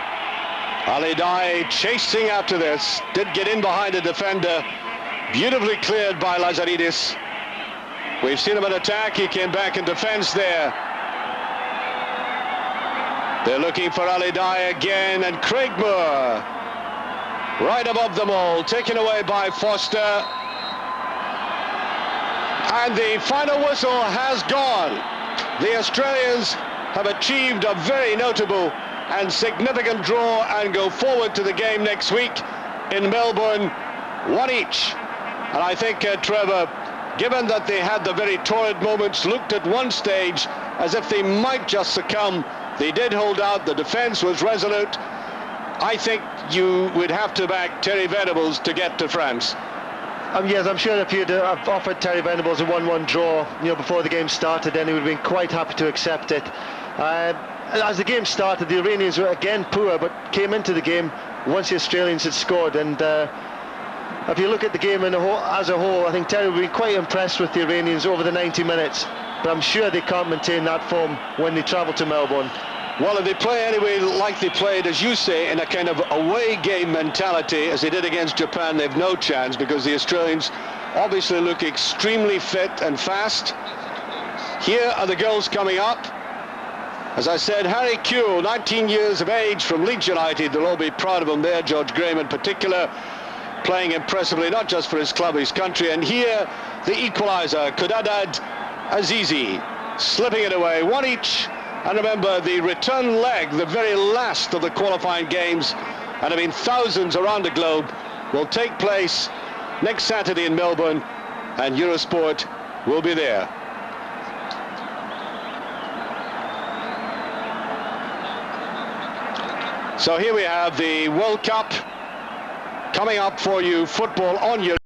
Ali Dai chasing after this, did get in behind the defender, beautifully cleared by Lazaridis. We've seen him in attack, he came back in defence there. They're looking for Ali Dai again, and Craig Moore right above them all, taken away by Foster. And the final whistle has gone. The Australians have achieved a very notable and significant draw and go forward to the game next week in Melbourne, one each. And I think, Trevor, given that they had the very torrid moments, looked at one stage as if they might just succumb. They did hold out, the defence was resolute. I think you would have to back Terry Venables to get to France. Yes, I'm sure if you'd offered Terry Venables a 1-1 draw, before the game started, then he would have been quite happy to accept it. As the game started, the Iranians were again poor, but came into the game once the Australians had scored. And if you look at the game as a whole, I think Terry will be quite impressed with the Iranians over the 90 minutes. But I'm sure they can't maintain that form when they travel to Melbourne. Well, if they play anyway like they played, as you say, in a kind of away game mentality, as they did against Japan, they've no chance, because the Australians obviously look extremely fit and fast. Here are the girls coming up. As I said, Harry Kewell, 19 years of age, from Leeds United. They'll all be proud of him there, George Graham in particular, playing impressively, not just for his club, his country. And here, the equaliser, Kudadad Azizi, slipping it away, one each. And remember, the return leg, the very last of the qualifying games, and I mean thousands around the globe, will take place next Saturday in Melbourne, and Eurosport will be there. So here we have the World Cup coming up for you, football on Eurosport.